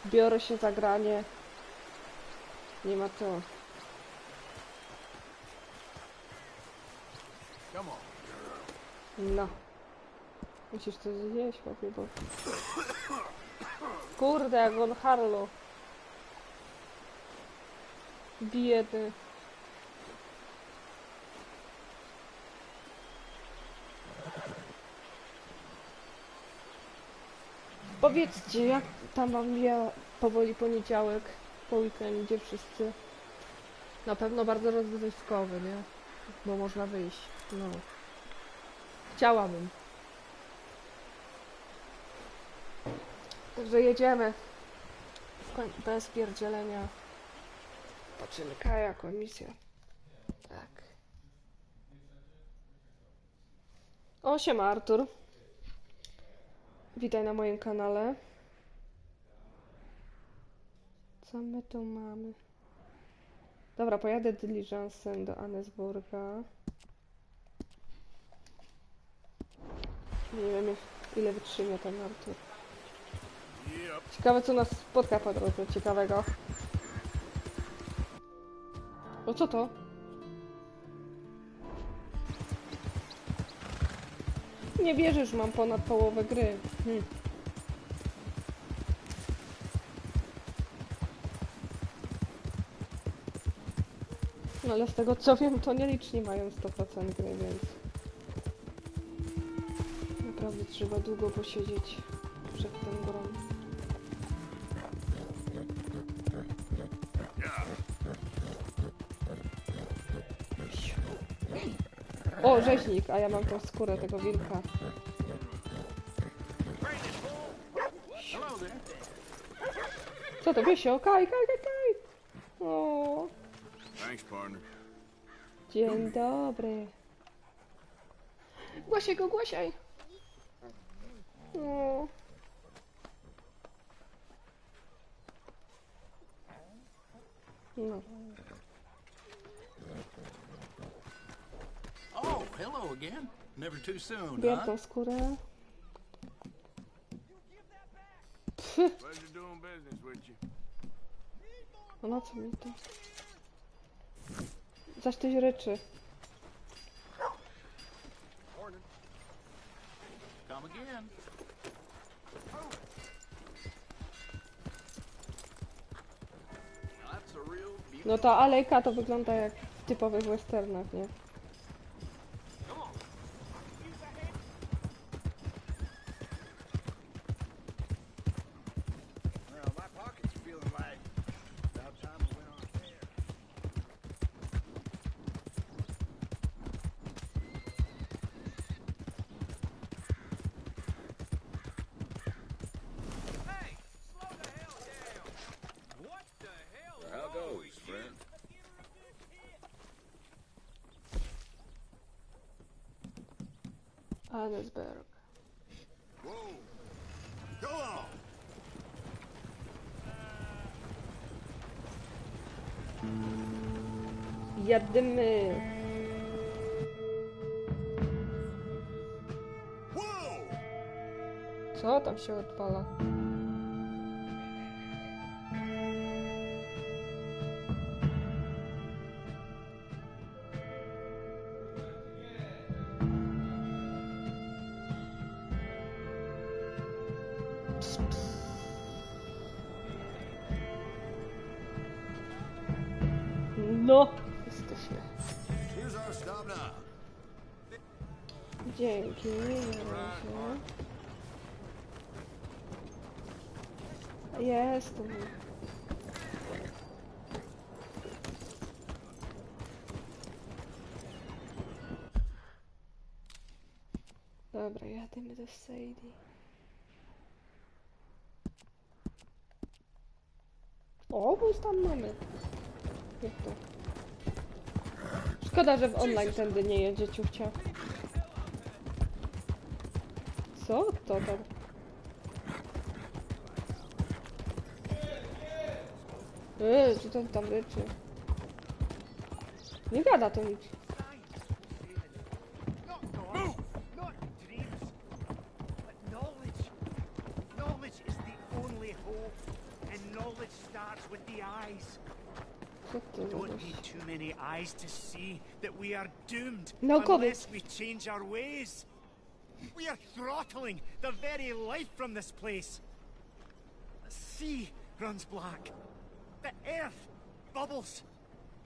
Biorę się za granie. Nie ma co. No. Musisz coś zjeść, chłopie, bo... Kurde, jak on Harlow. Biedny. Powiedzcie, jak tam wam mija powoli poniedziałek, po weekendzie wszyscy. Na pewno bardzo rozrywkowy, nie? Bo można wyjść. No. Chciałabym. Także jedziemy. Bez pierdzielenia. Poczynka jako misja. Tak. O, siema Artur. Witaj na moim kanale. Co my tu mamy? Dobra, pojadę diligencem do Annesburga. Nie wiem ile wytrzymie ten Artur. Ciekawe co nas spotka po drodze ciekawego. O co to? Nie wierzysz, mam ponad połowę gry. No ale z tego co wiem, to nieliczni mają 100% gry, więc... Naprawdę trzeba długo posiedzieć przed tą grą. O, rzeźnik, a ja mam tą skórę tego wilka. Co to, Biesio? Kaj! O. Dzień dobry. Głosiaj go, głosiaj. O. No. Oh, hello again. Never too soon, Bier huh? tą skórę. No na co mi to? Zaś tyś ryczy. Come again. No ta alejka to wygląda jak w typowych westernach, nie? Annesburg. Jadymy. Co tam się odpala? No, jesteśmy. Dzięki, na razie. Jest tu. Dobra, jadymy do Sadie. O, bo tam mamy. Jak to? Szkoda, że w online tędy nie jedzie ciuchcia. Co to tam? Co to tam ryczy? Nie gada to nic. starts with the eyes. Co ty Don't robisz? need too many eyes to see that we are doomed Naukowiec. unless we change our ways. We are throttling the very life from this place. The sea runs black. The earth bubbles.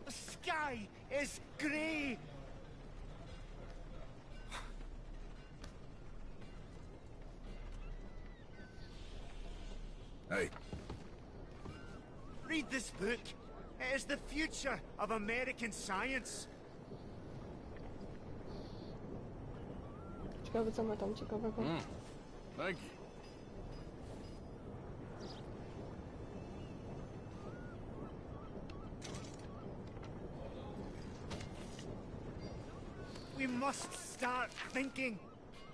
The sky is grey. Hey, Read this book. It is the future of American science. Ciekawe, co ma tam ciekawego. thank you. We must start thinking.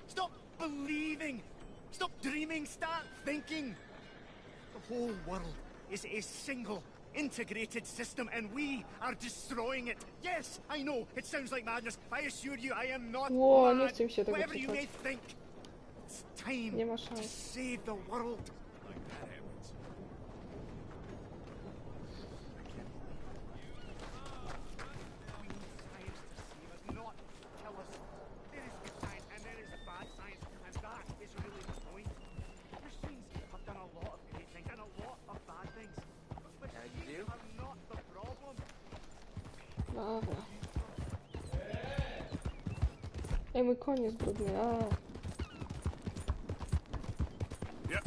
Stop believing. Stop dreaming. Start thinking. The whole world is a single, integrated system, and we are destroying it. Yes, I know, it sounds like madness. I assure you, I am not Ło, nie mad. chcę mi się tego Whatever you czytać. may think, it's time Nie ma to szans. save the world. We need science to save us, not kill us. There is good science and there is bad science, and that is really the point. Machines have done a lot of great things and a lot of bad things. But machines are not the problem. Dobra. Ej, mój koń jest brudny. A. Yep.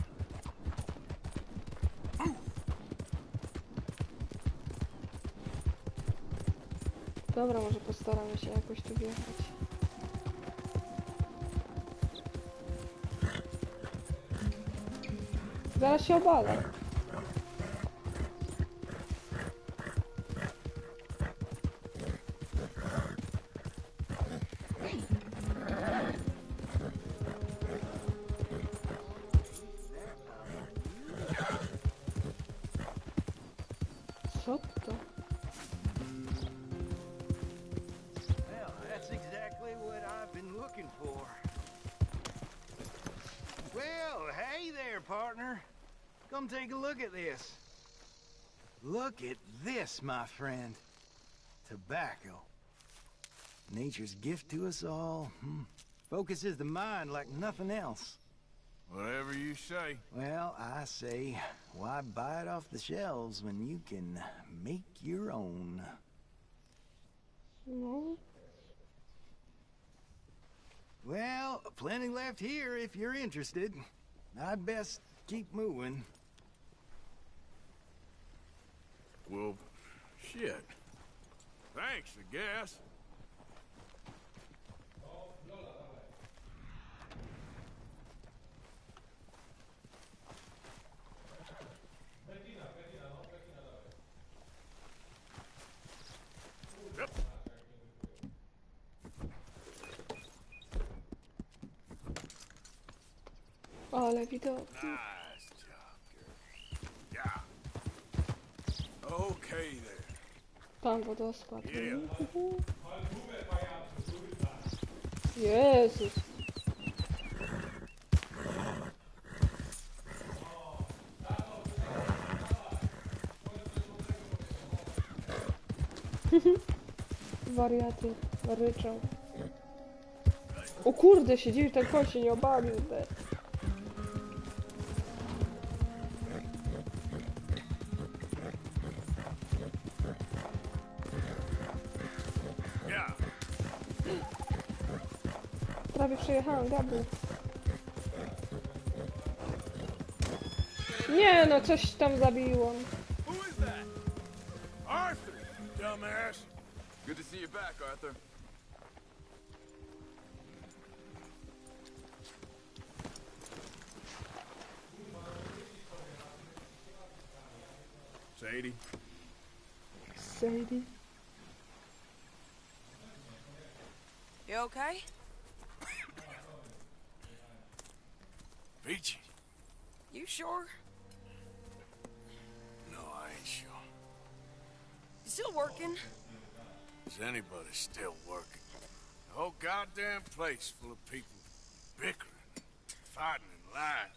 Dobra, może postaramy się jakoś tu wjechać. Zaraz się obalę. Co to? Well, that's exactly what I've been looking for. Well, hey there, partner. Come take a look at this. Look at this, my friend. Tobacco. Nature's gift to us all. Focuses the mind like nothing else. Whatever you say. Well, I say, why buy it off the shelves when you can make your own? No. Well, plenty left here if you're interested. I'd best keep moving. Well, shit. Thanks, I guess. Yep. Ale widoki. Nice job, girl. Yeah. Okay there. Tam wodospad. Yeah. Jezus. Wariaty ryczą. O kurde, siedzi ten koń się nie obalił. Yeah. Prawie przejechałem, Gabu. Nie no, coś tam zabiło. Who is that? Arthur, dumbass. Good to see you back, Arthur. Sadie. Sadie. You okay? Peachy. You sure? No, I ain't sure. You still working? Is anybody still working? The whole goddamn place full of people bickering, fighting and lying.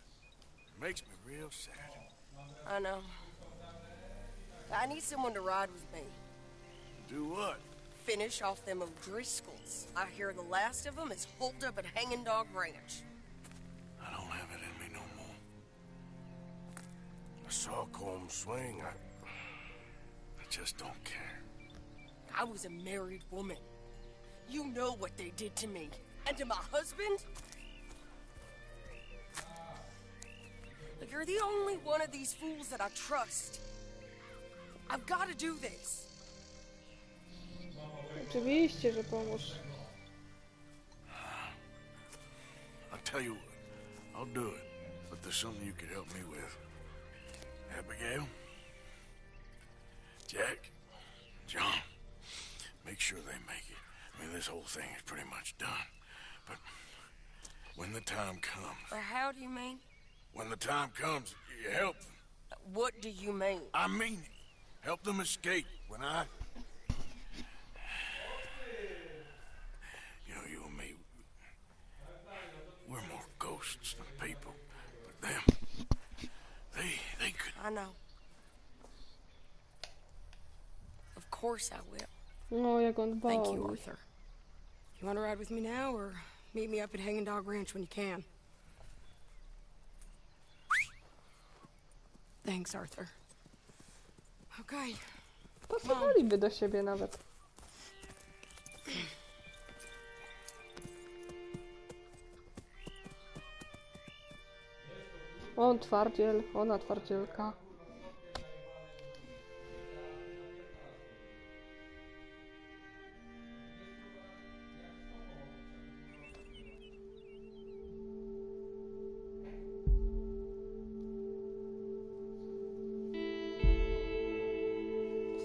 It makes me real sad. I know. I need someone to ride with me. Do what? Finish off them O'Driscolls. I hear the last of them is holed up at Hanging Dog Ranch. I don't have it in me no more. I saw Colm swing. I just don't care. I was a married woman. You know what they did to me. And to my husband? Look, you're the only one of these fools that I trust. I've got to do this. Oczywiście, że pomóż. I'll tell you what. I'll do it. But there's something you could help me with. Abigail? Jack? John? Make sure they make it. I mean, this whole thing is pretty much done. But when the time comes... Or how do you mean? When the time comes, you help them. What do you mean? I mean it. Help them escape. When I... You know, you and me... We're more ghosts than people. But them... They could... I know. Of course I will. No, jak on Thank you, boi. Arthur. You want to ride with me now, or meet me up at Hanging Dog Ranch when you can? Thanks, Arthur. Okay. Pasowaliby do siebie nawet. On twardziel, ona twardzielka.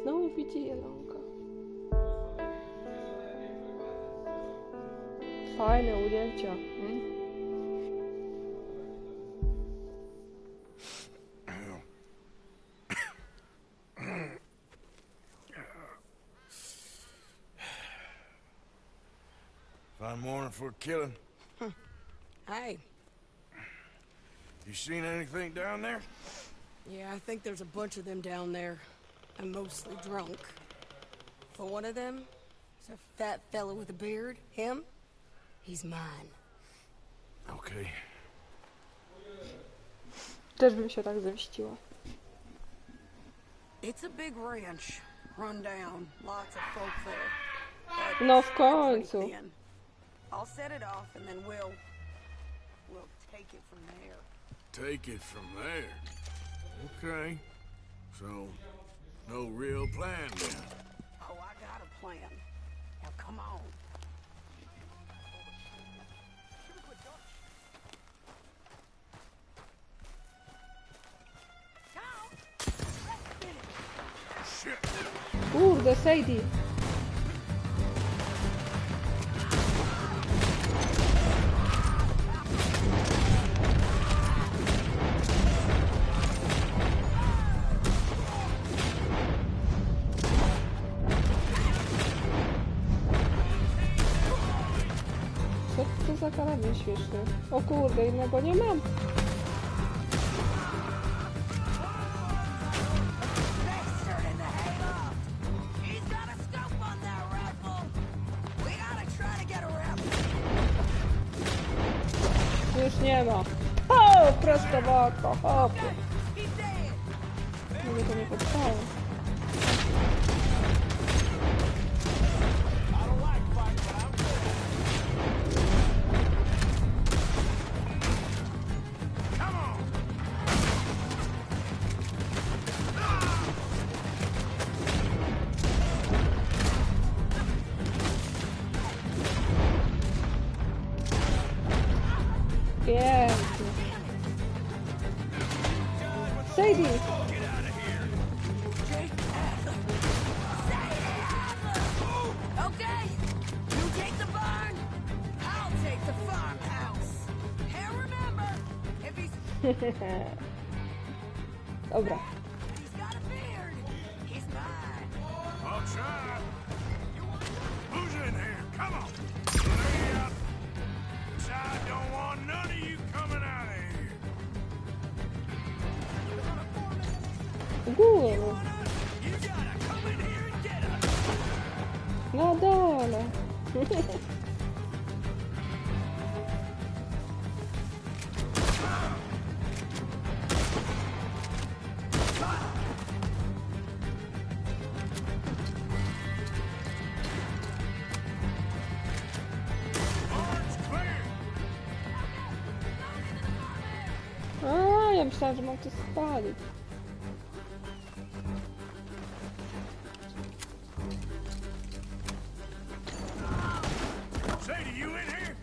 Znowu widzi jelonka. Fajne ujęcia. Fine morning for a killing. Hey. You seen anything down there? Yeah, I think there's a bunch of them down there. I'm mostly drunk. But one of them is a fat fella with a beard. Him? He's mine. Okay. Też bym się tak zemściła. It's a big ranch. Run down. Lots of folk there. But No w pretty końcu. thin. I'll set it off and then we'll take it from there. Take it from there. Okay. So, no real plan then. Oh, I got a plan. Now come on. Shit. Kurde, Sadie. Co to za karabin śmieszny? O kurde, innego nie mam. Już nie ma. O, prosto w oko, hopie. Mnie to nie podstało. Pięknie. Sadie! Okay, you take the barn, I'll take the farmhouse. And remember, if he's Dobra. got a beard, he's mine. I'll try. Who's in here? Come on. Lay out. I don't want none of you coming out of here. Góry. Barge clear. A, ja myślałam, że mam to spalić. Sadie, you in here?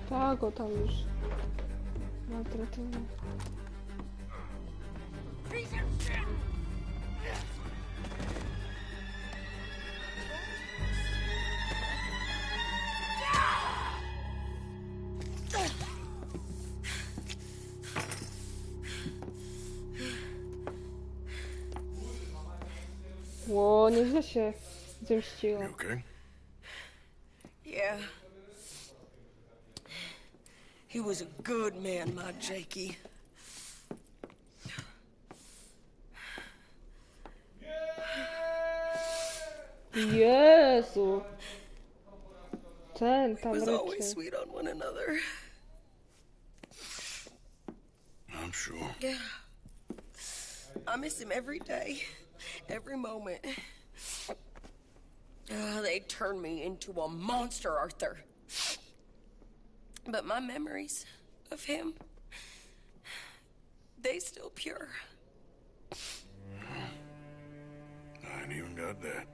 Tak, go tam już maltretuję. Piece of shit! Ło, nieźle się zemściło. You okay? Yeah. He was a good man, my Jakey. Jezu! Ten He tam was always ryczy. sweet on one another. I'm sure. Yeah. I miss him every day, every moment. They turned me into a monster, Arthur. But my memories of him, they still pure. I ain't even got that.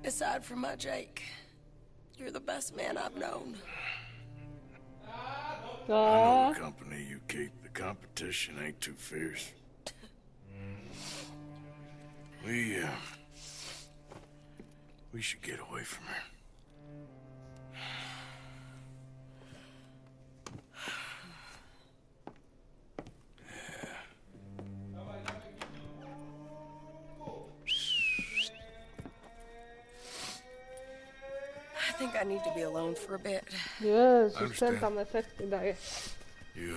Aside from my Jake, you're the best man I've known. I know A, the company you keep. The competition ain't too fierce. We should get away from her. I think I need to be alone for a bit. Jezus, ten tam efekty daje. You,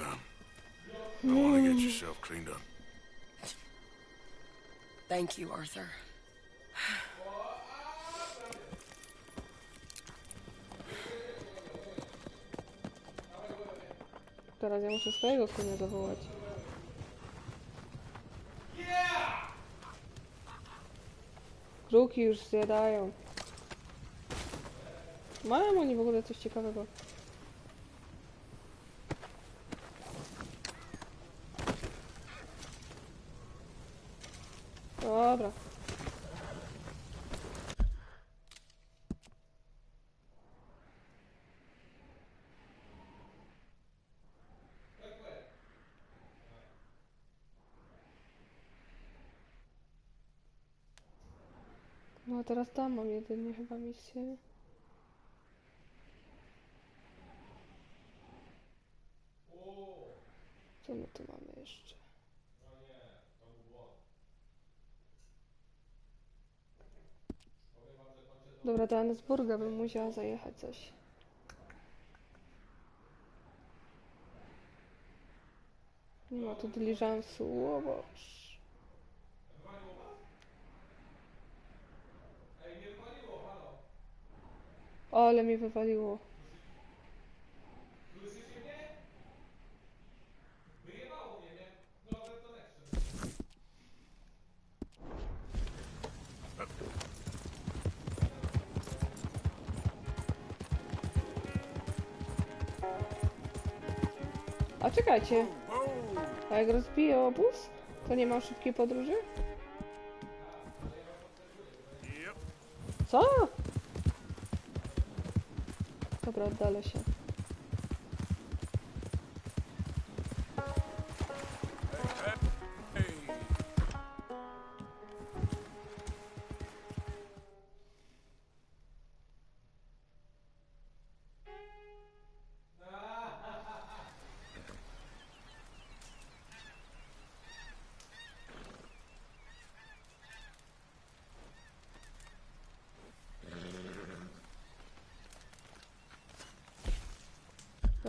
I want to get yourself cleaned up. Thank you, Arthur. Teraz ja muszę swojego konia zawołać. Kruki już zjadają. Mają oni w ogóle coś ciekawego. Dobra. No a teraz tam mam jedynie chyba misję. Co my tu mamy jeszcze? Dobra, do Annesburga bym musiała zajechać coś. Nie ma tu dyliżansu, o Boż. O, ale mi wywaliło. A czekajcie, a jak rozbiję obóz, to nie ma szybkiej podróży? Yep. Co? Dobra, oddalę się. Hey.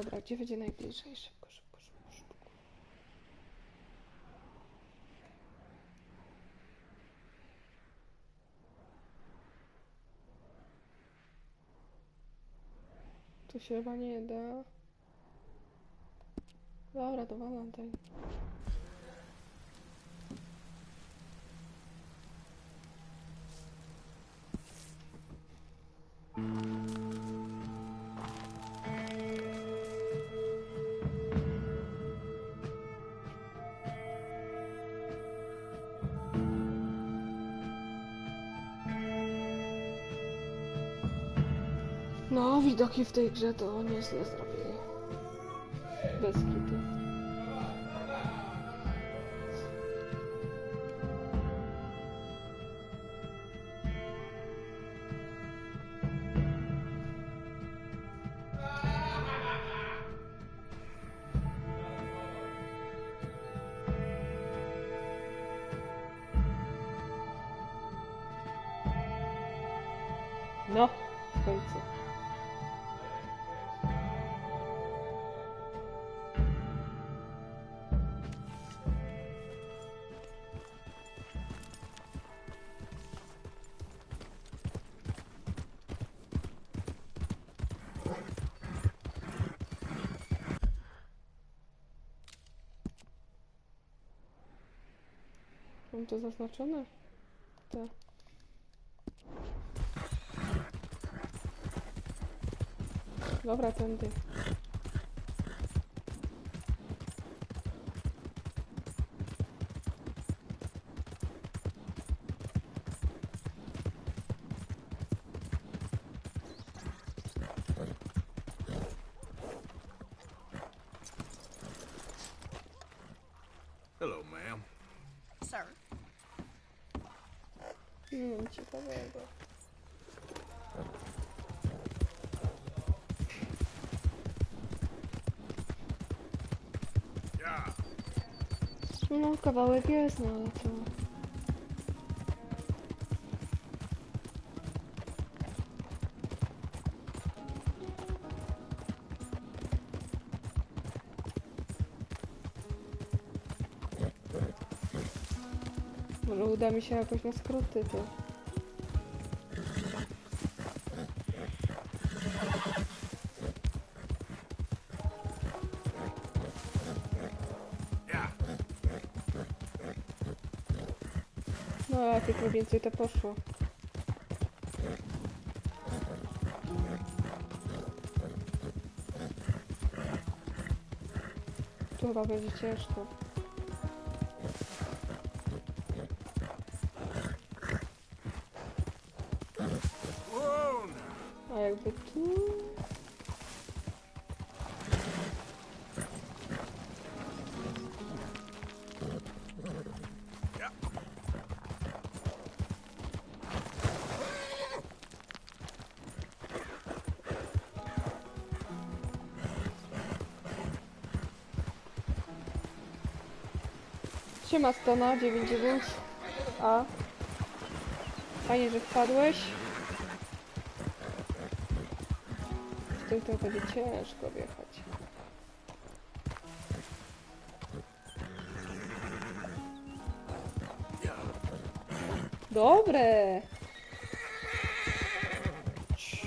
Dobra, gdzie będzie najbliżej? Szybko, szybko, szybko, szybko. Tu się chyba nie da. Dobra, to Valentine. No, widoki w tej grze to nieźle zrobili. Bez kitu. No, w końcu. Mam to zaznaczone? Tak. Dobra, tędy. Hello, ma'am. Sir. Ciekawego. Yeah. No, kawałek jest, no ale to... Może uda mi się jakoś na skróty to. Yeah. No, a tylko więcej to poszło. Tu chyba będzie ciężko. Whoa, now. A jakby tu... Yeah. Siema Stona, 99. A. Fajnie, że wpadłeś. Z tym to będzie ciężko wjechać. Dobre! Easy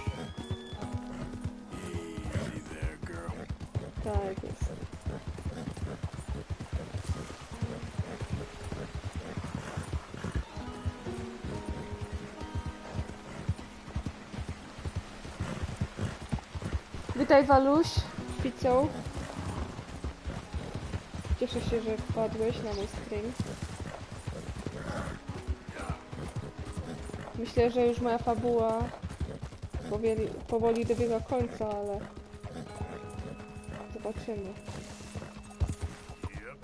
there, girl. Tak jest. Witaj Waluś, pizzą. Cieszę się, że wpadłeś na mój stream. Myślę, że już moja fabuła powoli dobiega końca, ale zobaczymy. Yep.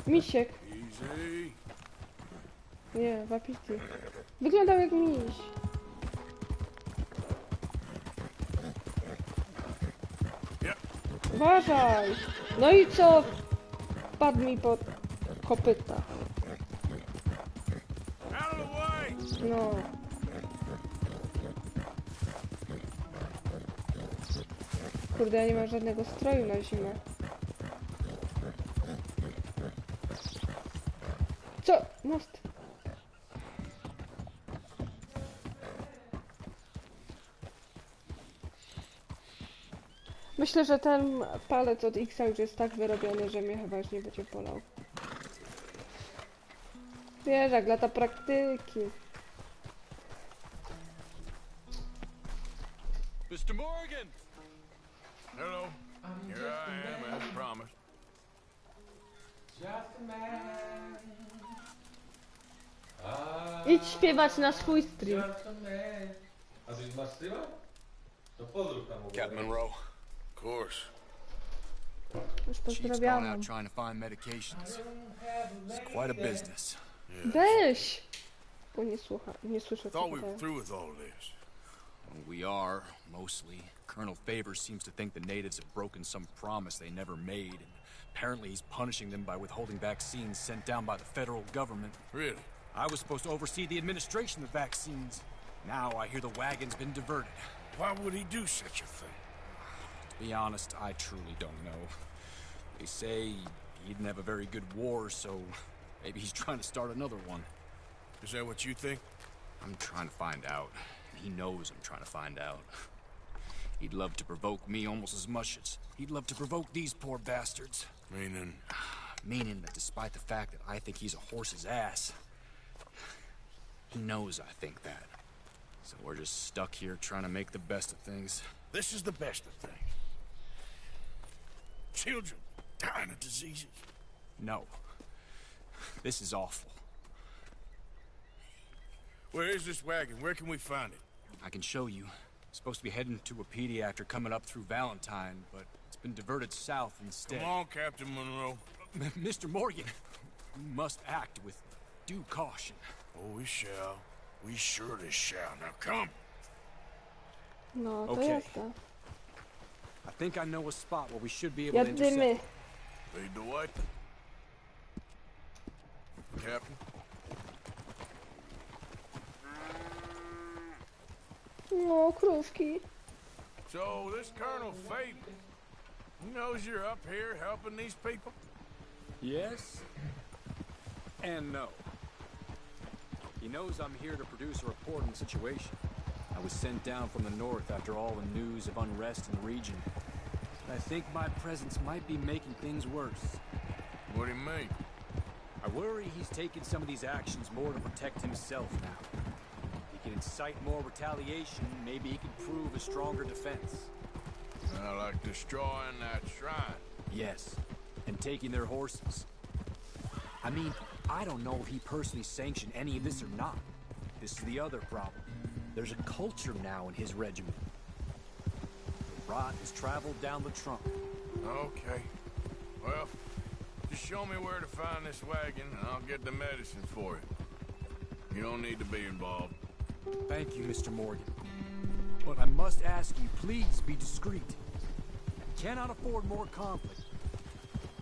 Misiek. Easy. Nie, wapiti. Wyglądał jak miś. Uważaj! No i co? Wpadł mi pod kopyta. Out of the way! No. Kurde, ja nie mam żadnego stroju na zimę. Co? Most. Myślę, że ten palec od X już jest tak wyrobiony, że mnie chyba już nie będzie bolał. Wiesz, jak lata praktyki. Mr. Morgan! Hello. Here I am, as promised. Idź śpiewać na swój stream. A ty masz streama? To pozdrów tam u Captain Monroe. Of course. Już Chief's gone pozdrawiam. out trying to find medications. It's quite a business. Weź! Bo nie słucha, nie słyszę co Thought we were gadają. through with all this. We are, mostly. Colonel Favors seems to think the natives have broken some promise they never made, and apparently he's punishing them by withholding vaccines sent down by the federal government. Really? I was supposed to oversee the administration of vaccines. Now I hear the wagon's been diverted. Why would he do such a thing? To be honest, I truly don't know. They say he didn't have a very good war, so maybe he's trying to start another one. Is that what you think? I'm trying to find out. He knows I'm trying to find out. He'd love to provoke me almost as much as he'd love to provoke these poor bastards. Meaning? Meaning that despite the fact that I think he's a horse's ass, he knows I think that. So we're just stuck here trying to make the best of things. This is the best of things. Children dying of diseases. No. This is awful. Where is this wagon? Where can we find it? I can show you. Supposed to be heading to a pediatric coming up through Valentine, but it's been diverted south instead. Come on, Captain Monroe. Mr. Morgan, we must act with due caution. Oh, we shall. We surely shall. Now come. No, to Okay. jazda. I think I know a spot where we should be able to Jadymy. intercept. Lead the way. Captain. No, krówki. So, this Colonel Favors, he knows you're up here helping these people? Yes and no. He knows I'm here to produce a report on the situation. I was sent down from the north after all the news of unrest in the region. But I think my presence might be making things worse. What do you mean? I worry he's taking some of these actions more to protect himself now. He can incite more retaliation, maybe he can prove a stronger defense. Like destroying that shrine. Yes, and taking their horses. I mean, I don't know if he personally sanctioned any of this or not. This is the other problem. There's a culture now in his regiment. The rot has traveled down the trunk. Okay. Well, just show me where to find this wagon and I'll get the medicine for you. You don't need to be involved. Thank you, Mr. Morgan. But I must ask you, please be discreet. I cannot afford more conflict.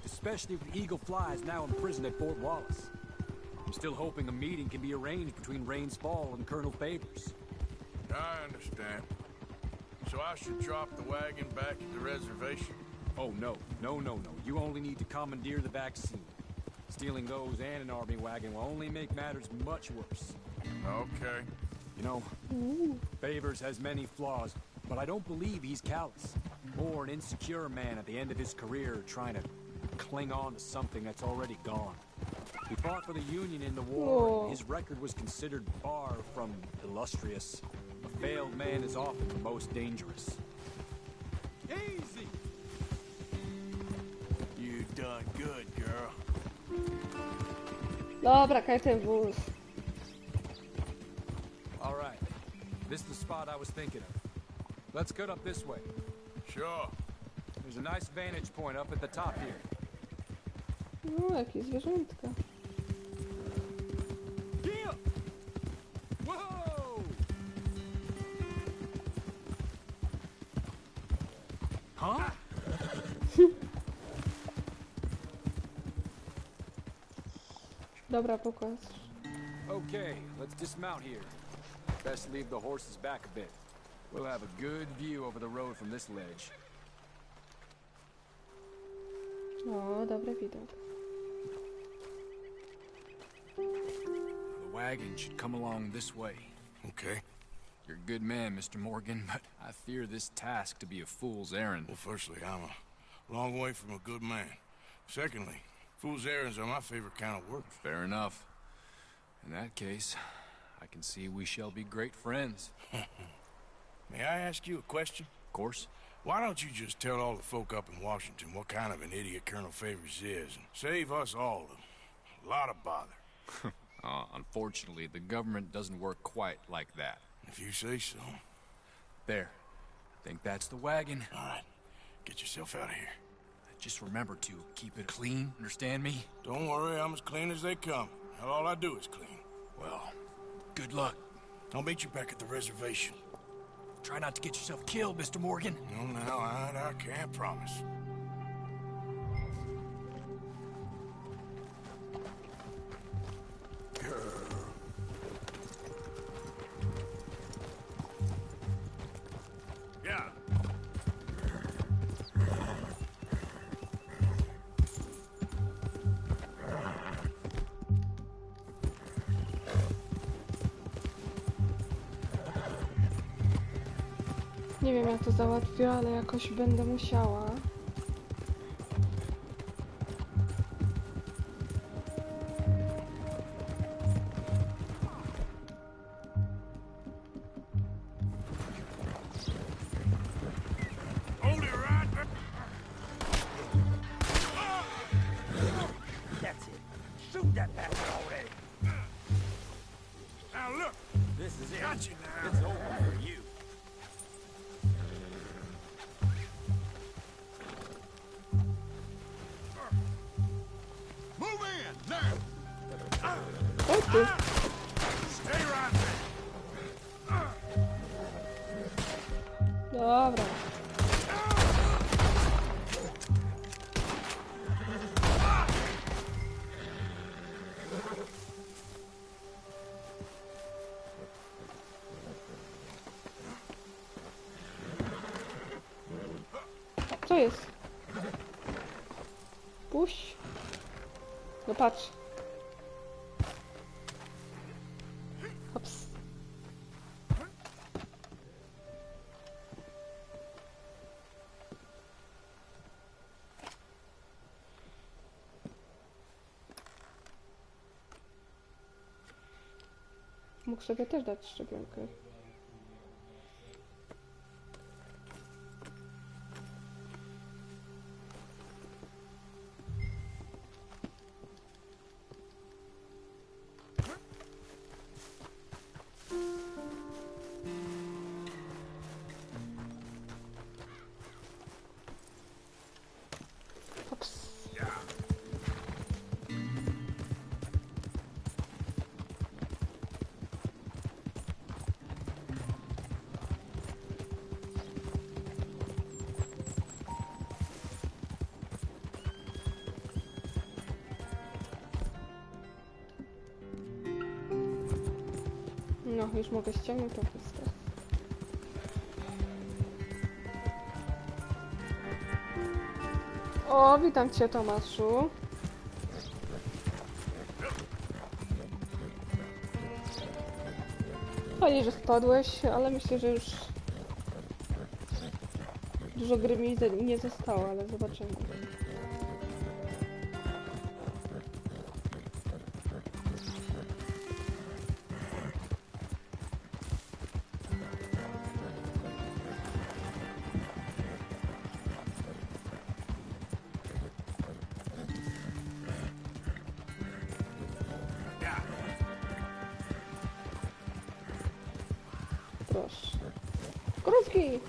Especially if the Eagle Fly is now imprisoned at Fort Wallace. I'm still hoping a meeting can be arranged between Rains Fall and Colonel Favors. I understand. So I should drop the wagon back at the reservation? Oh, no. No. You only need to commandeer the vaccine. Stealing those and an army wagon will only make matters much worse. Okay. You know, Favors has many flaws, but I don't believe he's callous. More an insecure man at the end of his career trying to cling on to something that's already gone. He fought for the Union in the war. Whoa. And his record was considered far from illustrious. A failed man is often the most dangerous. Easy! You done good, girl. Dobra, kaj ten wóz. All right. This is the spot I was thinking of. Let's cut up this way. Sure. There's a nice vantage point up at the top here. No, jakieś zwierzątka. Yeah! Whoa! Huh? Dobra, pokaż. Okay, let's dismount here. Best leave the horses back a bit. We'll have a good view over the road from this ledge. O, dobry widok. The wagon should come along this way. Okay. You're a good man, Mr. Morgan, but I fear this task to be a fool's errand. Well, firstly, I'm a long way from a good man. Secondly, fool's errands are my favorite kind of work. Fair enough. In that case, I can see we shall be great friends. May I ask you a question? Of course. Why don't you just tell all the folk up in Washington what kind of an idiot Colonel Favors is, and save us all a lot of bother? Unfortunately, the government doesn't work quite like that. If you say so. There. I think that's the wagon. All right. Get yourself out of here. Just remember to keep it clean, understand me? Don't worry, I'm as clean as they come. Hell, all I do is clean. Well, good luck. I'll meet you back at the reservation. Try not to get yourself killed, Mr. Morgan. No, now, I can't promise. Yeah. Nie wiem jak to załatwię, ale jakoś będę musiała. Hold it right there. That's it. Shoot that bastard already. Now look, This is it. got you now. It's over for you. Move in, now. O ty! Stay right there. Dobra. Co jest? Puść. No patrz. Hops. Mógł sobie też dać szczepionkę. Hops. No, już mogę ściągnąć to wszystko. O, witam cię, Tomaszu. Fajnie, że wpadłeś, ale myślę, że już dużo gry mi nie zostało, ale zobaczymy. Proszę. Krówki!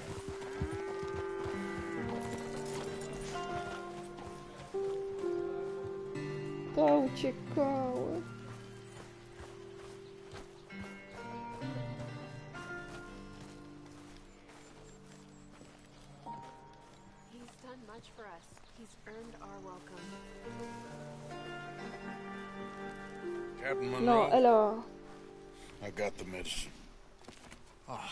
To uciekały. He's done much for us. He's earned our welcome. Captain No, Monroe, elo. I got the medicine. Oh,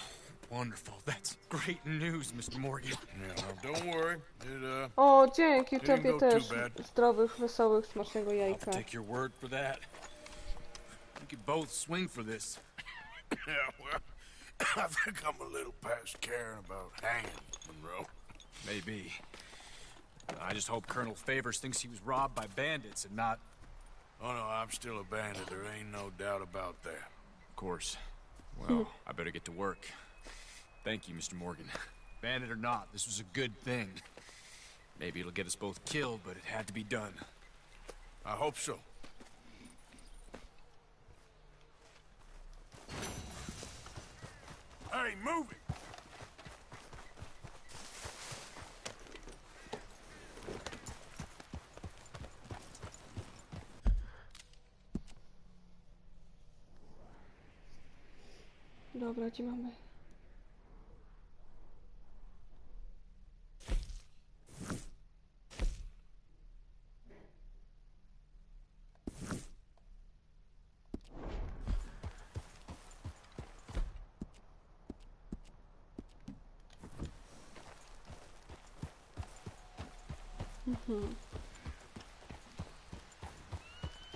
wonderful. That's great news, Mr. Morgan. Yeah, no, don't worry. It, O, dzięki Didn't tobie go też. too bad. Zdrowych, wesołych, smacznego I'll jajka. take your word for that. We could both swing for this. yeah, well, I think I'm a little past caring about hanging, Monroe. Maybe. I just hope Colonel Favors thinks he was robbed by bandits and not... Oh, no, I'm still a bandit. There ain't no doubt about that. Of course. Well, I better get to work. Thank you, Mr. Morgan. Bandit or not, this was a good thing. Maybe it'll get us both killed, but it had to be done. I hope so. Hey, move it! Dobra, gdzie mamy?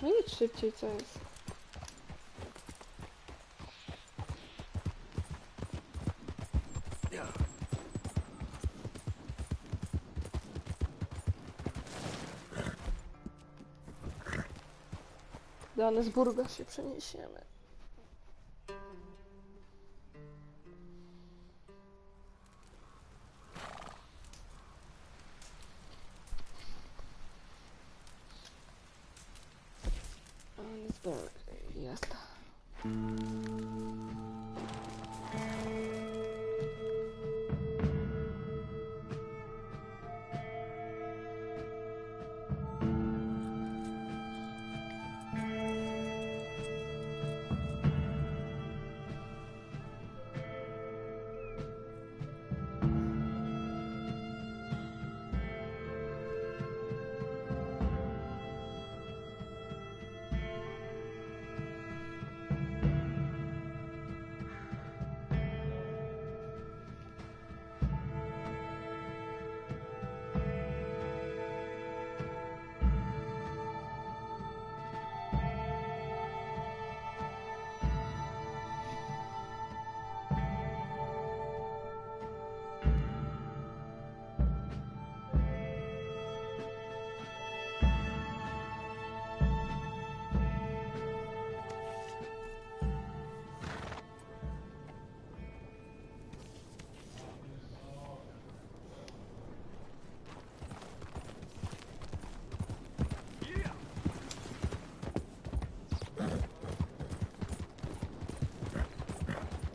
No idź szybciej, co jest? Do Annesburga się przeniesiemy. Annesburg, jazda.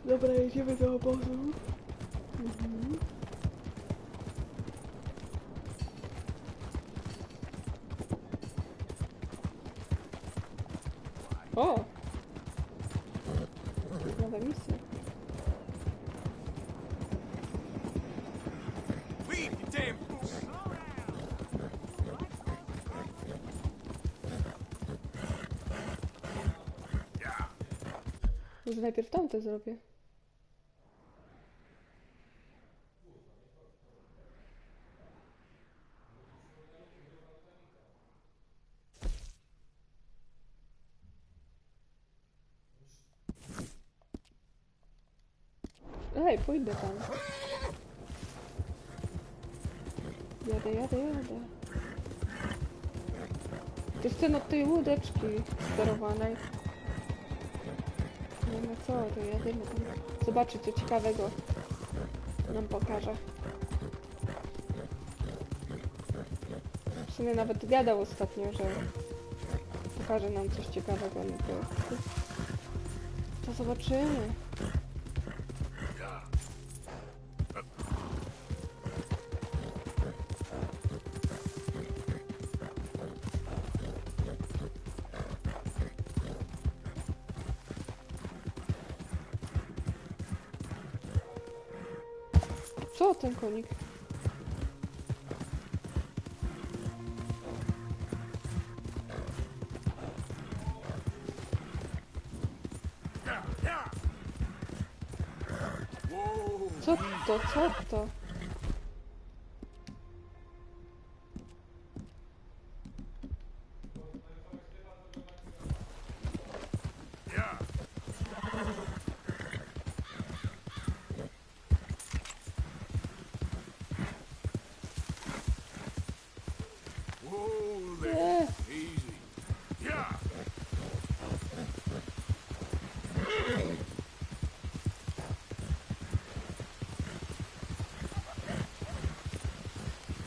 Dobra, jedziemy do obozu. O! Nowa misja. Leave, you damn fool! Może najpierw tamte zrobię. Ej, pójdę tam. Jadę. To jest ten od tej łódeczki sterowanej. Nie ma co, to jadymy tam. Zobaczyć, co ciekawego nam pokaże. W sumie nawet gadał ostatnio, że pokaże nam coś ciekawego. No to zobaczymy. Co ten konik? Co to? Co to? Yeah. Whoa there. Easy. Yeah.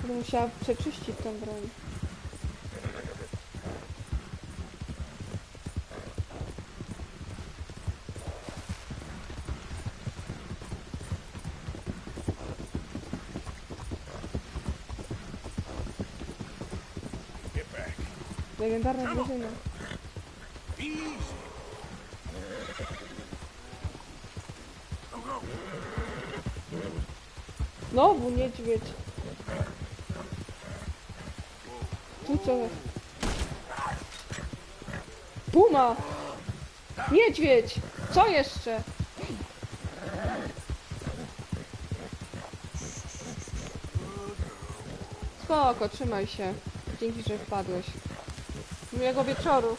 Będę musiała przeczyścić tę broń. Get back. Legendarna drużyna. Easy. Go, go. Znowu niedźwiedź. Tu co? Puma! Niedźwiedź! Co jeszcze? Spoko, trzymaj się. Dzięki, że wpadłeś. Miłego wieczoru.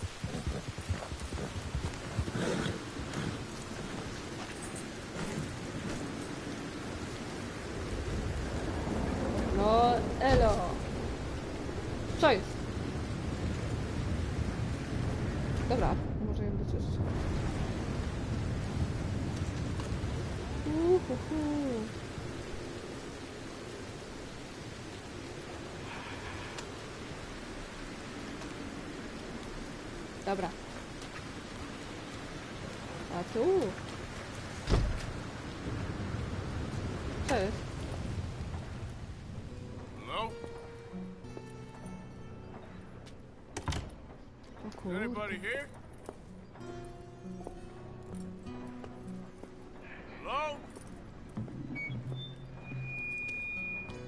No, elo. Co jest? Dobra, może ją wyczyszczę. Dobra. A tu? Co jest? Hello? O kurde. Anybody here? Hello?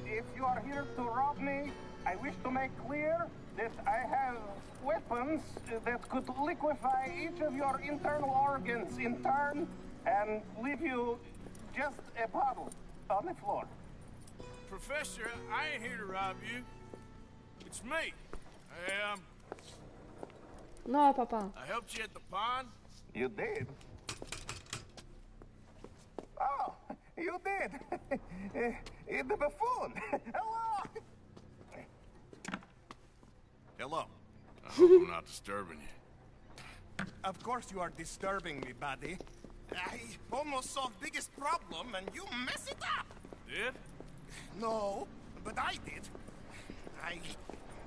If you are here to rob me, I wish to make clear that I have weapons that could liquefy each of your internal organs in turn and leave you just a puddle on the floor. Professor, I ain't here to rob you. It's me. No, papa. I helped you at the pond. You did? Oh, you did. The buffoon. Hello. Hello. I hope I'm not disturbing you. Of course you are disturbing me, buddy. I almost solved biggest problem and you mess it up. Did? No, but I did. I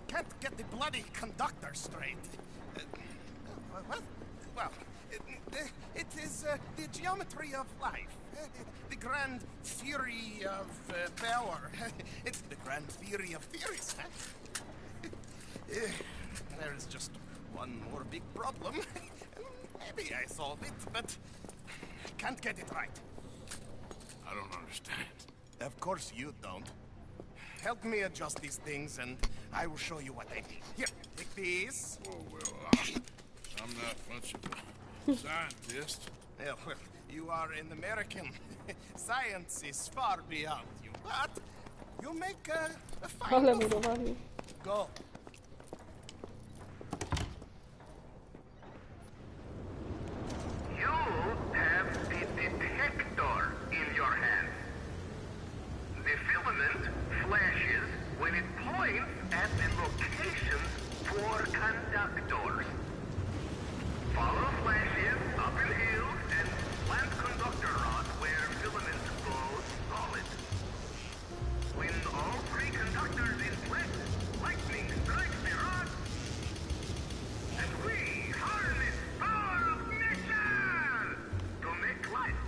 can't get the bloody conductor straight. What? Well, it is the geometry of life. The grand theory of power. It's the grand theory of theories. There is just one more big problem. Maybe I solve it, but I can't get it right. I don't understand. Of course you don't. Help me adjust these things and I will show you what I mean. Here, take these. Oh, well, I'm not much of a scientist. Yeah, well, you are an American. Science is far beyond you, but you make a fine Ale move. murowali. Go. You have the detector in your hand. The filament flashes when it points at the locations for conductors. Follow flashes up in hills and plant conductor rods where filaments go solid. When all three conductors in place, lightning strikes the rod, and we harness power of nature to make life.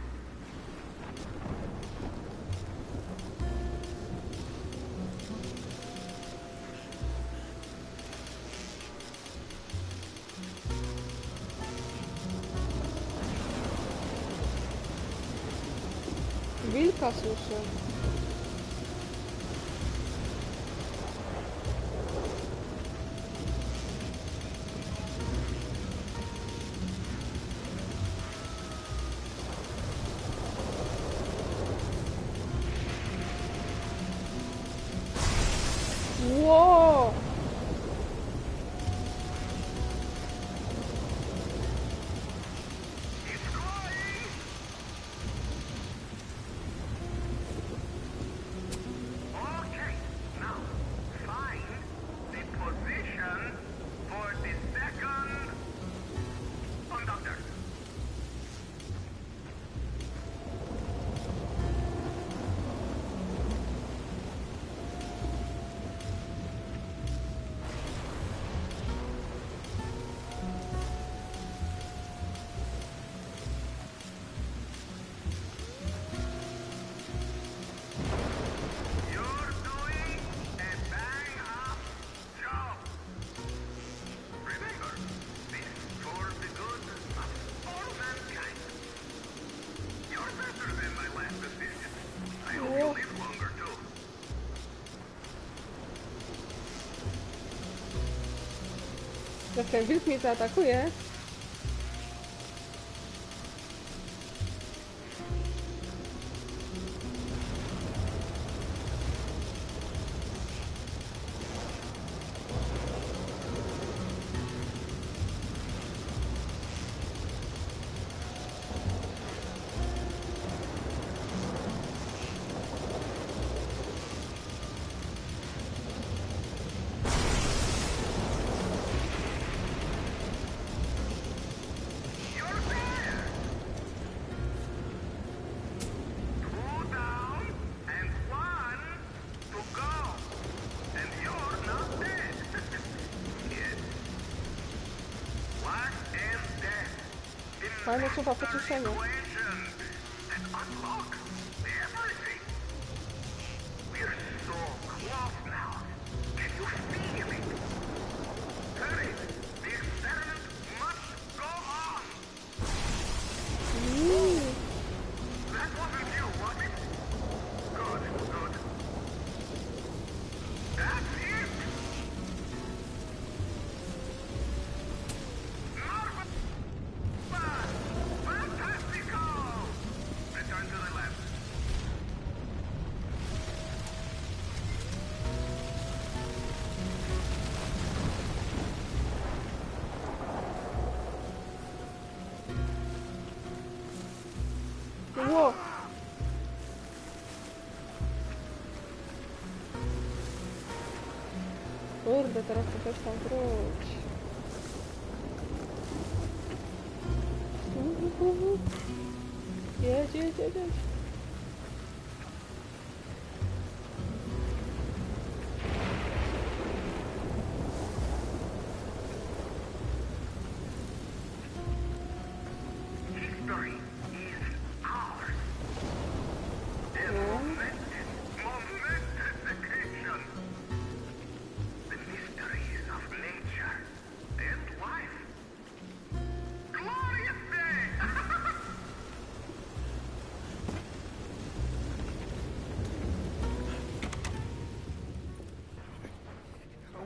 Wilka słyszę. ten wilk mnie zaatakuje. Fajne słowa pocieszenia. Ło! Kurde, teraz to też tam wróć. Jedź, jedź, jedź, jedź.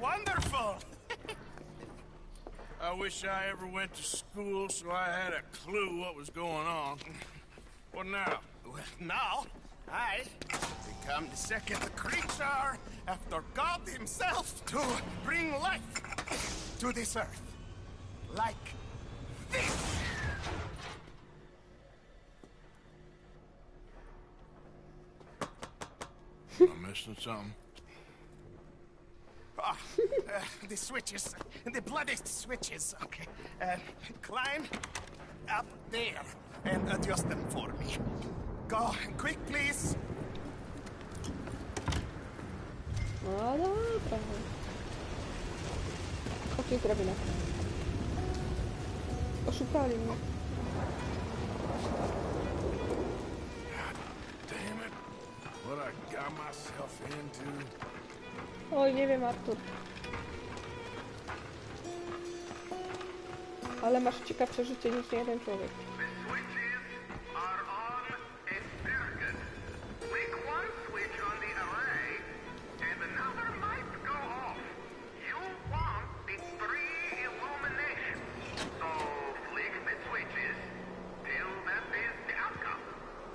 Wonderful! I wish I ever went to school so I had a clue what was going on. What now? Well, now, I become the second creature after God himself to bring life to this earth. Like this! I'm missing something. Ah, the switches. The bloody switches. Okay. Climb up there and adjust them for me. Go quick, please. No dobra. Chodźcie, drabina. Oszukali mnie. Damn it. What I got myself into. Oj, nie wiem, Artur. Ale masz ciekawsze życie niż nie jeden człowiek.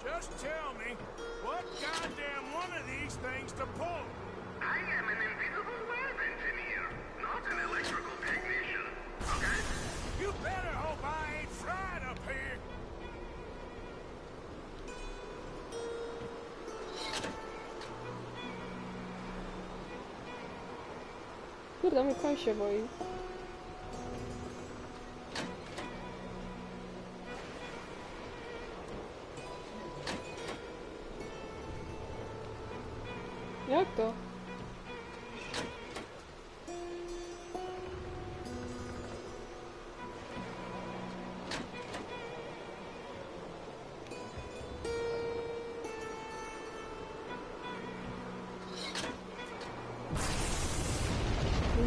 Just tell me, what goddamn one of these things to pull? I am an invisible web engineer, not an electrical technician. Okay? You better hope I ain't fried up here. Kurde, mój koń się boi. Jak to?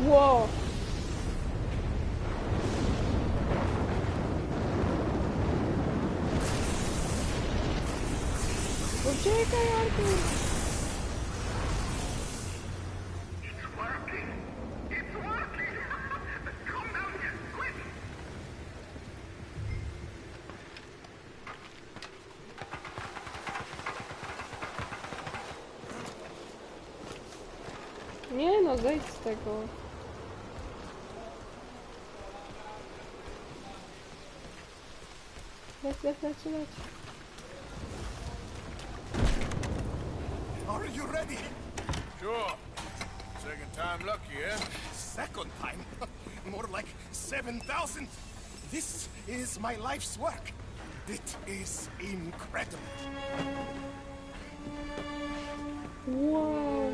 Wow! Uciekaj, Artur! It's working! It's working! Calm down, yes. no, zejdź z tego. Leć. Are you ready? Sure. Second time lucky, eh? Second time? More like 7,000. This is my life's work. It is incredible. Wow.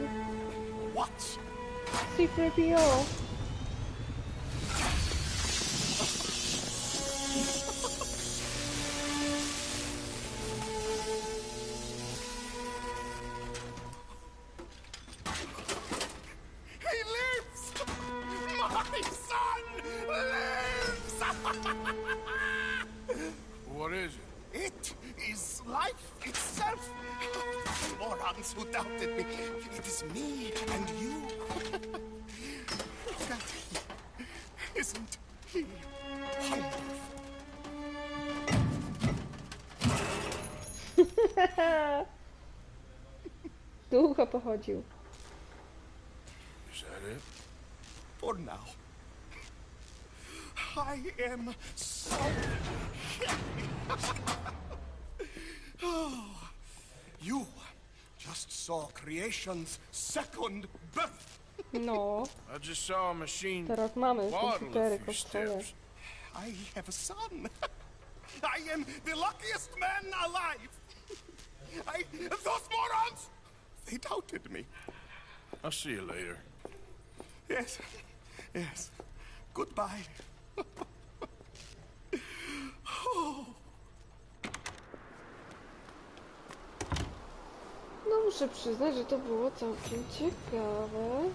Watch. C3PO. He lives! My son lives! What is it? It is life itself. Morons who doubted me. It is me and you. Look at him. Isn't he wonderful? Długo pochodził. Is that it? For now. I am so happy. Oh, you just saw creation's second birth. No, I just saw a machine teraz mamy waddle komputery, a few konsole. steps. I have a son. I am the luckiest man alive. Those morons, they doubted me. I'll see you later. Yes, yes. Goodbye. Oh. No muszę przyznać, że to było całkiem ciekawe.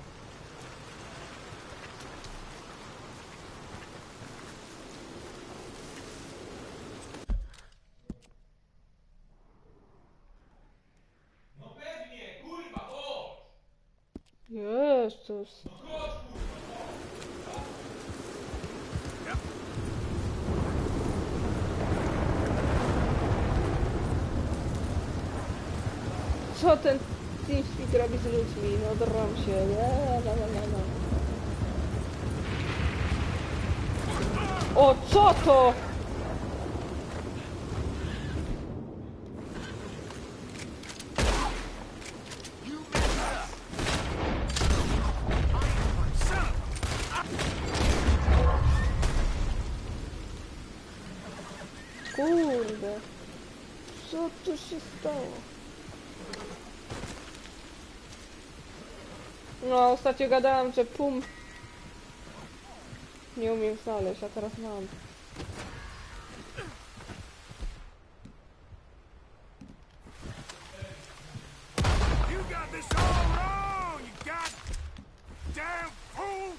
No pewnie, kurwa, chodź! Jezus. No chodź, kurwa! Co ten TeamSpeak robi z ludźmi? No dram się. La. O, co to? Kurde. Co tu się stało? No, ostatnio gadałam, że pum nie umiem znaleźć, a teraz mam. You got this all wrong, you goddamn fool!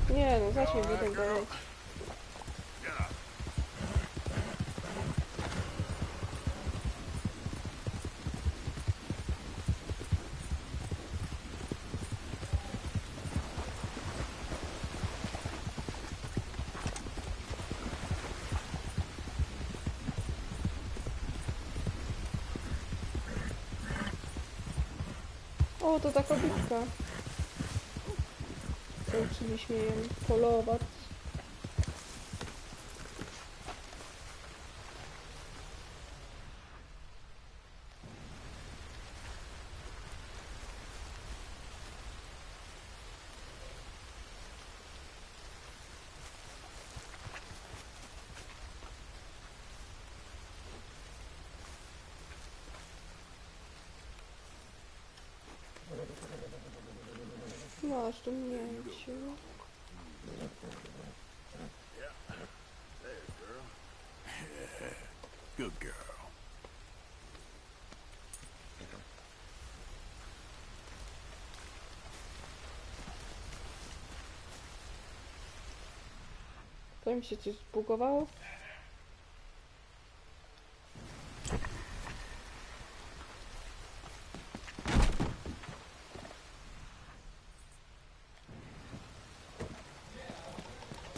Nie no, zacznij do tego. Get up. O, to ta kobitka. To uczyliśmy ją polować. Masz tu mniejszy. Good girl. To mi się coś zbugowało?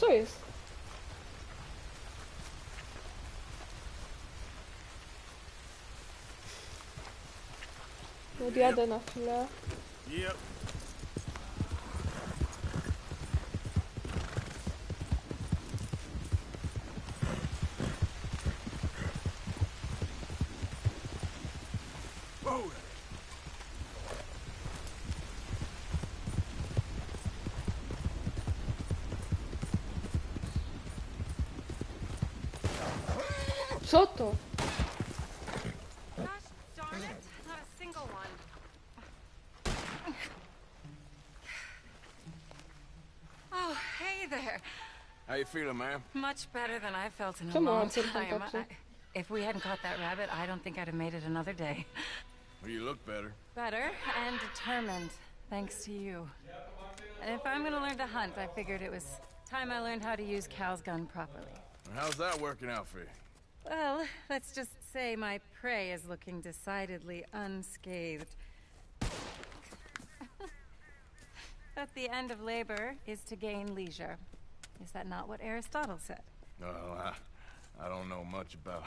Co jest? Odjadę na chwilę. Yep. Co to? Gosh darn it, not a single one. Oh, hey there. How you feeling, ma'am? Much better than I felt in a Czemu long on tym time. patrzy? If we hadn't caught that rabbit, I don't think I'd have made it another day. Well, you look better. Better and determined, thanks to you. And if I'm gonna learn to hunt, I figured it was time I learned how to use Cal's gun properly. How's that working out for you? Well, let's just say my prey is looking decidedly unscathed. But the end of labor is to gain leisure. Is that not what Aristotle said? Well, I don't know much about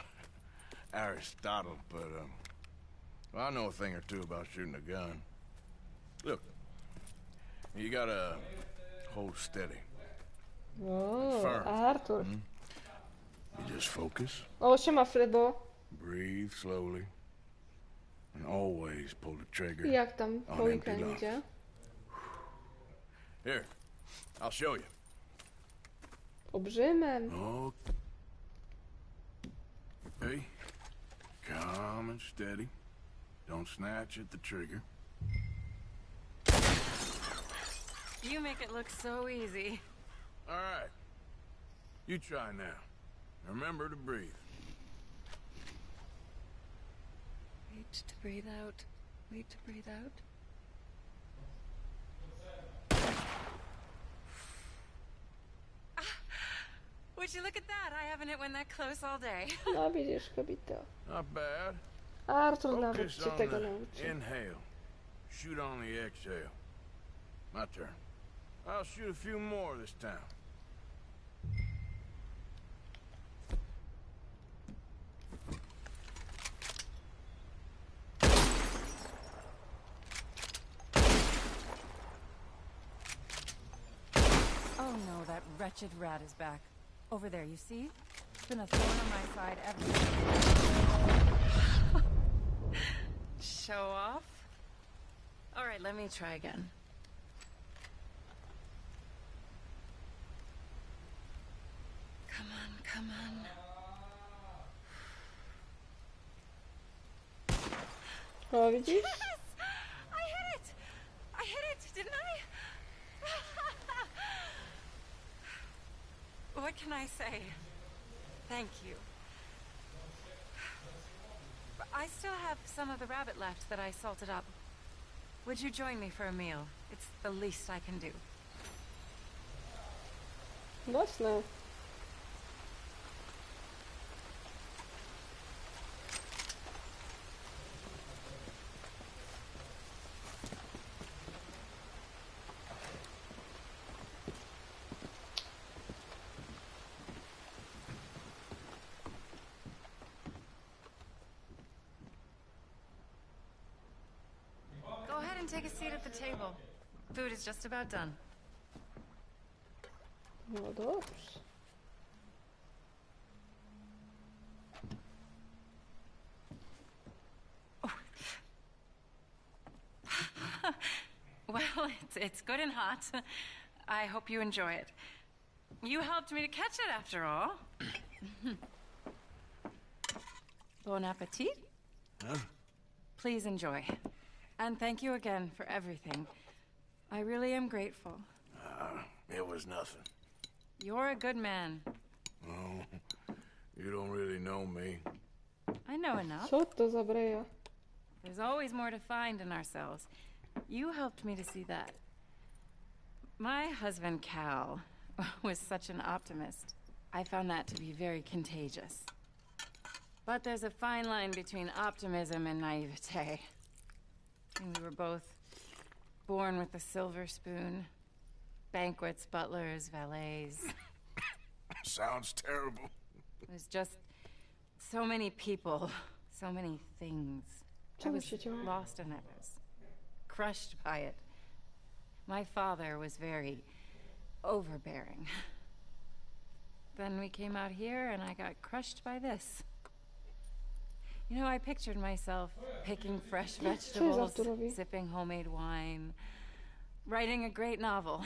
Aristotle, but, well, I know a thing or two about shooting a gun. Look, you gotta hold steady. O, Firm. Artur. You just focus, O, siema Fredo. breathe slowly, and always pull the trigger. Jak tam po on empty lungs. weekendzie? Here, I'll show you. Obrzymem. Okay. Calm and steady. Don't snatch at the trigger. You make it look so easy. All right. You try now. Remember to breathe. Wait to breathe out. Wait to breathe out. Would you look at that? I haven't hit one that close all day. No widzisz, kobito. Not bad. Artur nawet Focus cię on tego the nauczy. inhale. Shoot on the exhale. My turn. I'll shoot a few more this time. Oh no, that wretched rat is back. Over there, you see? It's been a thorn on my side ever since. Show off? Alright, let me try again. Come on, come on. O, widzisz? Yes! I hit it! I hit it, didn't I? What can I say? Thank you. But I still have some of the rabbit left that I salted up. Would you join me for a meal? It's the least I can do. Jasne. Go ahead and take a seat at the table. Food is just about done. No dobrze. Well, it's good and hot. I hope you enjoy it. You helped me to catch it, after all. Bon appetit. Huh? Please enjoy. And thank you again for everything. I really am grateful. It was nothing. You're a good man. Oh, you don't really know me. I know enough. Co to za breja? There's always more to find in ourselves. You helped me to see that. My husband, Cal, was such an optimist. I found that to be very contagious. But there's a fine line between optimism and naivete. And we were both born with a silver spoon. Banquets, butlers, valets. Sounds terrible. It was just so many people, so many things. I was lost in it. I was crushed by it. My father was very overbearing. Then we came out here and I got crushed by this. You know, I pictured myself picking fresh vegetables, sipping homemade wine, writing a great novel.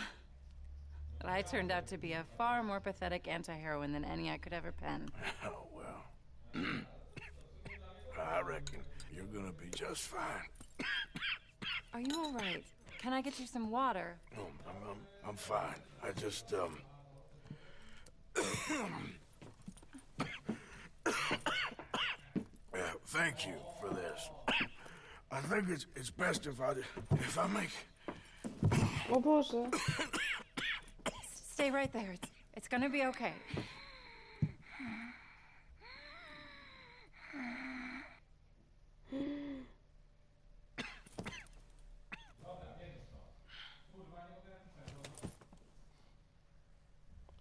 But I turned out to be a far more pathetic anti-heroine than any I could ever pen. Oh, well. I reckon you're gonna be just fine. Are you all right? Can I get you some water? No, I'm fine. I just, thank you for this. I think it's best if I make... O Boże. Stay right there. It's gonna be okay.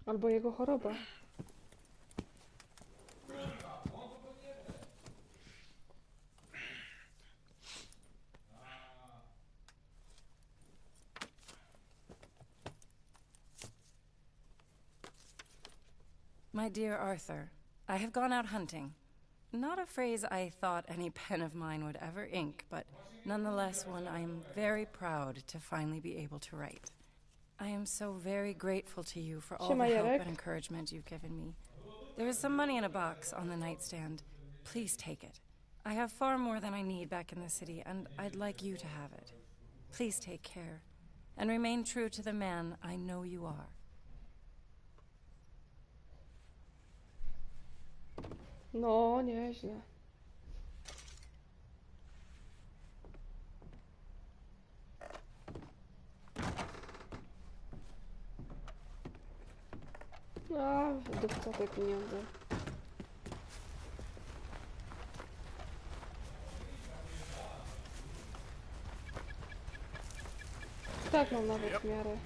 Albo jego choroba. My dear Arthur, I have gone out hunting. Not a phrase I thought any pen of mine would ever ink, but nonetheless one I am very proud to finally be able to write. I am so very grateful to you for all the help and encouragement you've given me. There is some money in a box on the nightstand. Please take it. I have far more than I need back in the city, and I'd like you to have it. Please take care, and remain true to the man I know you are. No, nieźle. A, dupca te pieniądze. Tak, mam nawet w miarę.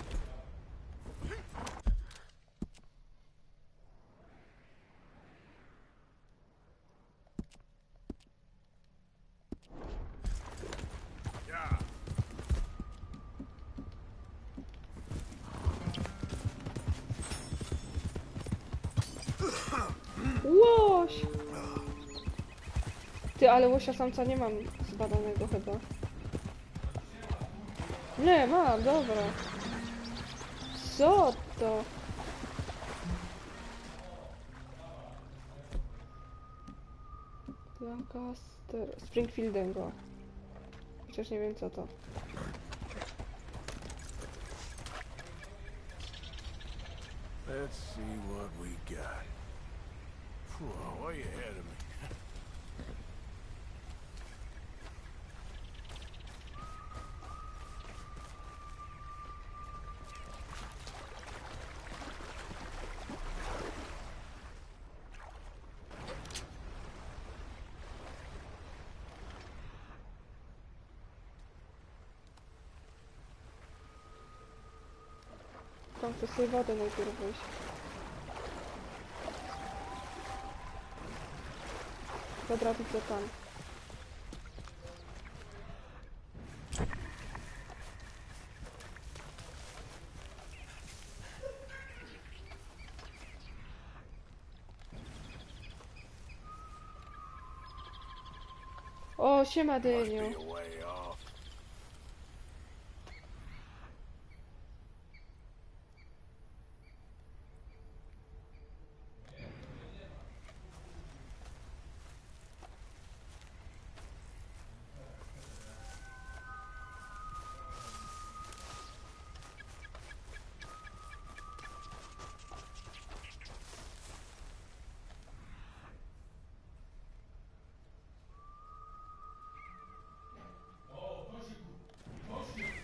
Łoś! Ty, ale łosia samca nie mam zbadanego chyba. Nie, mam, dobra. Co to? Lancaster... Springfieldem go. Chociaż nie wiem co to. Let's see what we got. Whoa, way ahead of me. Tam chcę sobie wodę najpierw wejść. Dobra, widzę tam. O, siema Dyniu.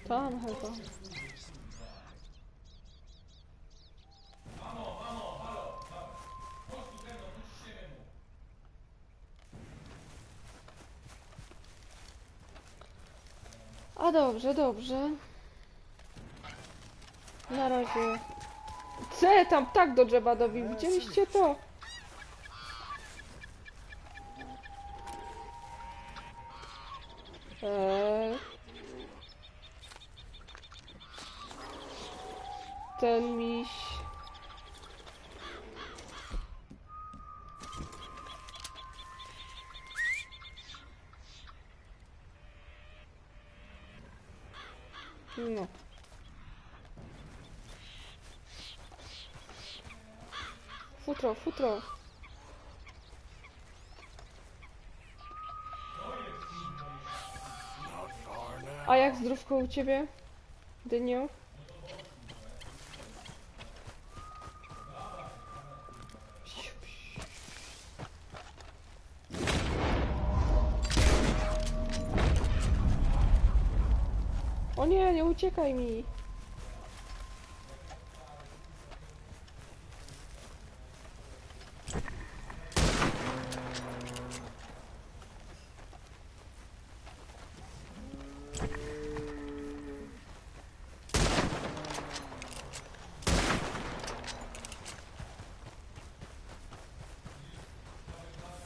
Tam chyba. A dobrze, dobrze. Na razie. Se tam tak do drzewa dobił, widzieliście to? Ten miś. No. Futro, futro. A jak zdrówko u ciebie, Dynio? O nie, nie uciekaj mi.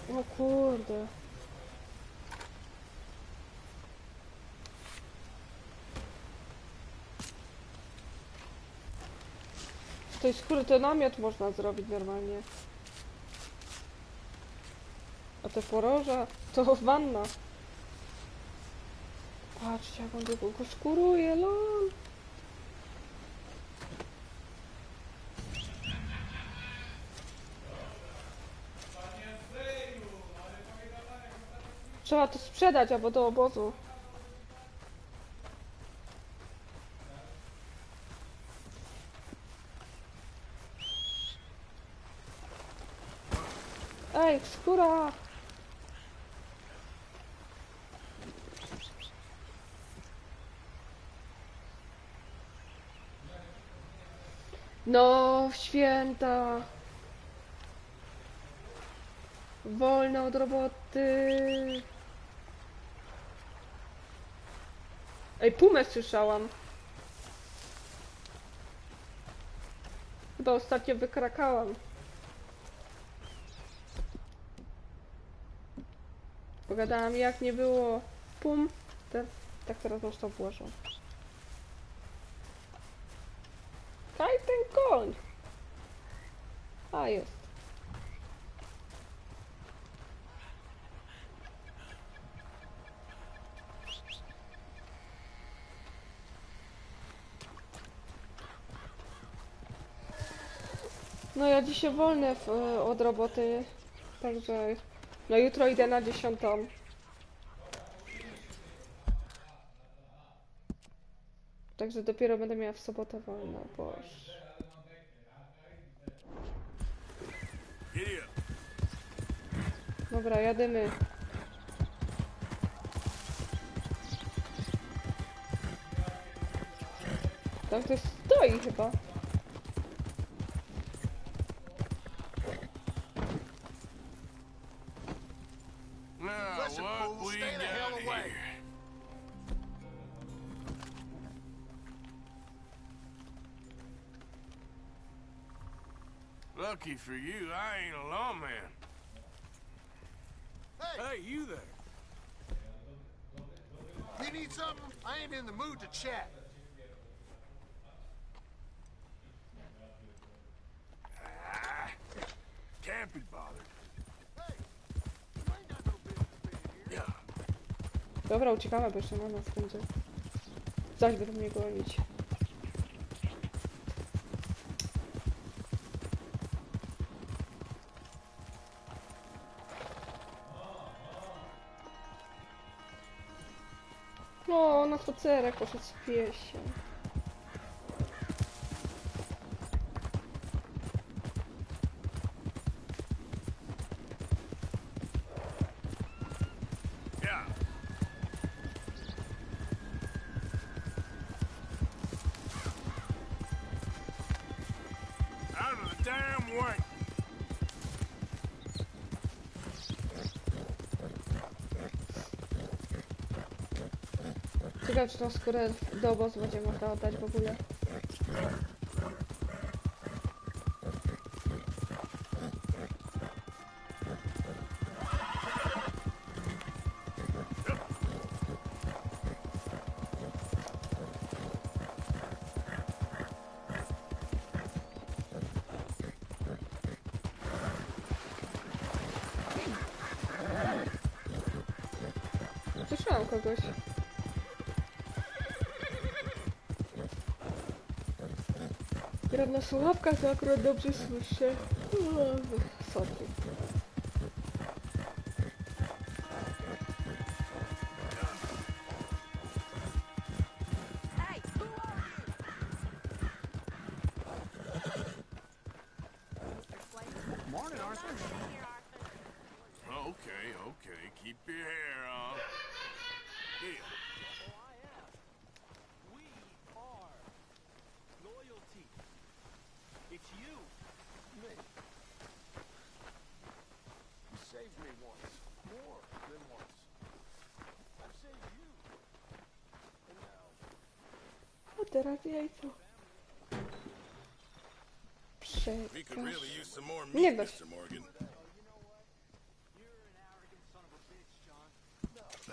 O kurde. Z tej skóry to namiot można zrobić normalnie. A te poroża to wanna. Patrzcie, jak on go skóruje, lol. Trzeba to sprzedać albo do obozu. Ej, skóra! No, święta! Wolne od roboty! Ej, pumę słyszałam. Chyba ostatnio wykrakałam. Pogadałam, jak nie było pum. Tak teraz już to włożą. Kaj ten koń! A, jest. No ja dzisiaj wolny od roboty, także no jutro idę na 10. Także dopiero będę miała w sobotę wolno, boż. Dobra, jadymy. Tam ktoś stoi chyba. Listen, fool, stay the hell away. Lucky for you, I ain't a lawman. Hey, you there. You need something? I ain't in the mood to chat. Can't be bothered. Dobra, uciekamy, bo jeszcze na nas będzie. Zaś będą mnie gonić. O, na spacerek poszedł z piesiem. Ciekawe, czy tą skórę do obozu będzie można oddać w ogóle. Słyszałam kogoś. Gra na słuchawkach, to akurat dobrze słyszę. Sorry. Morning, Arthur. Okay, okay. Keep your hair on. Deal. We are loyalty. It's you. Me. You saved me once. More than once. I've saved you. And now... A teraz jajco. We could really use some more Nie meat, da się. Mr. Morgan. You're an arrogant son of a bitch, John.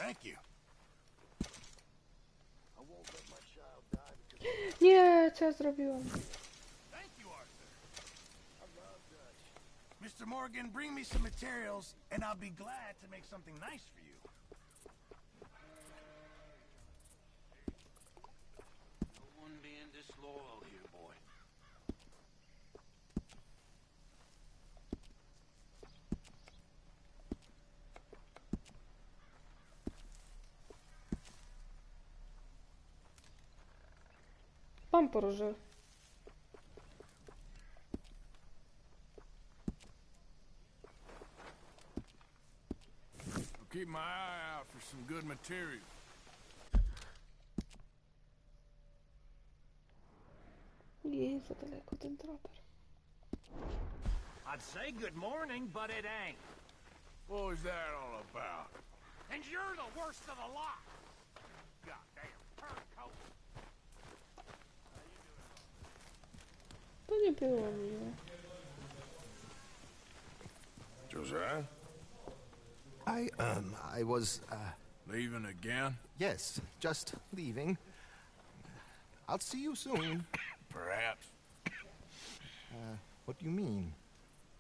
Thank you. I won't let my child die because Nie, co ja zrobiłam? Thank you, Arthur. Mr. Morgan, bring me some materials, and I'll be glad to make something nice for you. No one being disloyal here, boy. Pan poroży. I'll keep my eye out for some good material. Nie, za daleko ten troper. I'd say good morning, but it ain't. What was that all about? And you're the worst of the lot. Goddamn turncoat. To nie było miłe. Josiah? I was, Leaving again? yes, just leaving. I'll see you soon. Perhaps. What do you mean?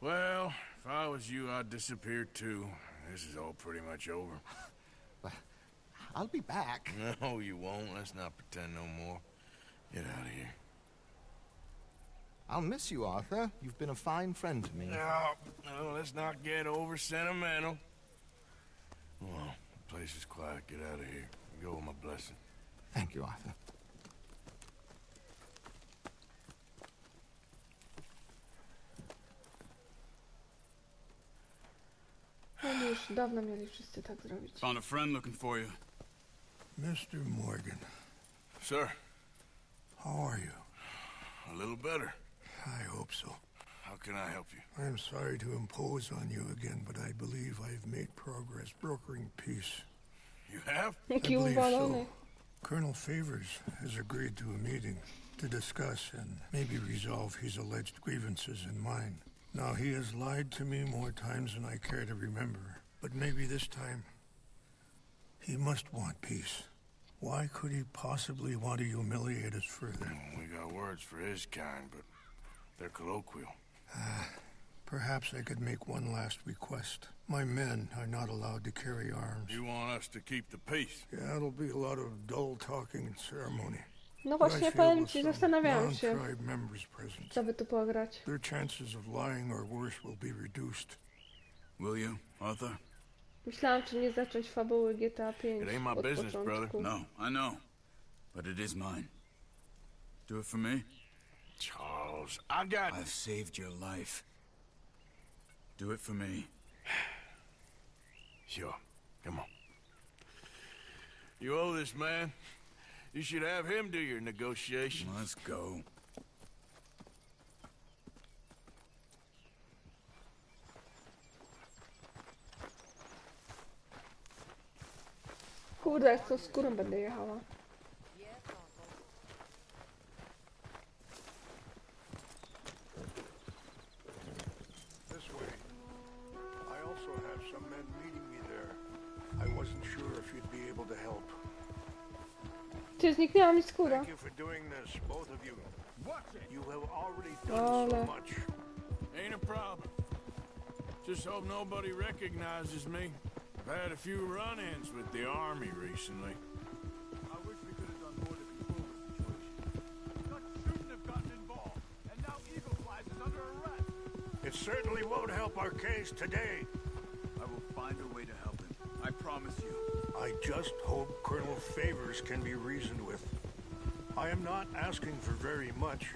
Well, if I was you, I'd disappear too. This is all pretty much over. I'll be back. No, you won't. Let's not pretend no more. Get out of here. I'll miss you, Arthur. You've been a fine friend to me. No, let's not get over sentimental. Well, the place is quiet. Get out of here. Go with my blessing. Thank you, Arthur. No już dawno mieli wszyscy tak zrobić. Found a friend looking for you. Mr. Morgan, Sir, how are you? a little better. I hope so. How can I help you? I'm sorry to impose on you again, but I believe I've made progress brokering peace. You have? I Jaki believe uwalony. so. Colonel Favors has agreed to a meeting to discuss and maybe resolve his alleged grievances and mine. Now, he has lied to me more times than I care to remember, but maybe this time he must want peace. Why could he possibly want to humiliate us further? We got words for his kind, but they're colloquial. Perhaps I could make one last request. My men are not allowed to carry arms. You want us to keep the peace? Yeah, it'll be a lot of dull talking and ceremony. No But I właśnie, feel powiem with ci, some zastanawiałem się, non-tribe members present, co by tu pograć. their chances of lying or worse will be reduced. Will you, Arthur? Myślałam, czy nie zacząć fabuły GTA 5 It ain't my od business, brother. początku. No, I know. But it is mine. Do it for me? Charles, I got... I've saved your life. Do it for me. Sure. Come on. You owe this man. You should have him do your negotiations. Let's go. Kurde, jak z tą skórą będę jechała. This way. I also have some men meeting me there. I wasn't sure if you'd be able to help. Ty, zniknęła mi skóra. Thank you for doing this, both of you. You have already done so Ale... much. Ain't a problem. Just hope nobody recognizes me. I've had a few run-ins with the army recently. I wish we could have done more to control the situation. Dutch shouldn't have gotten involved, and now Eagle Flies is under arrest. It certainly won't help our case today. I will find a way to help him. I promise you. I just hope Colonel Favors can be reasoned with. I am not asking for very much,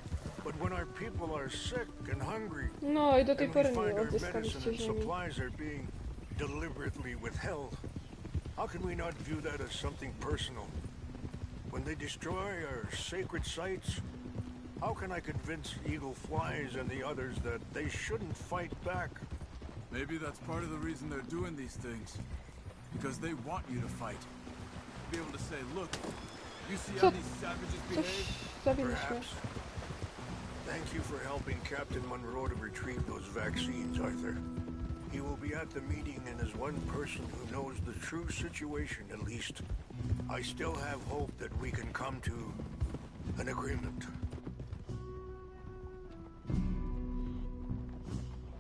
but when our people are sick and hungry, No i do tej and we pory find nie our medicine odzyskaliście and ziemi. supplies are being deliberately withheld, how can we not view that as something personal? When they destroy our sacred sites, how can I convince Eagle Flies and the others that they shouldn't fight back? Maybe that's part of the reason they're doing these things. Because they want you to fight. Be able to say, look, you see how these savages behave? Zabiliśmy. Perhaps. Thank you for helping Captain Monroe to retrieve those vaccines, Arthur. He will be at the meeting and is one person who knows the true situation, at least. I still have hope that we can come to an agreement.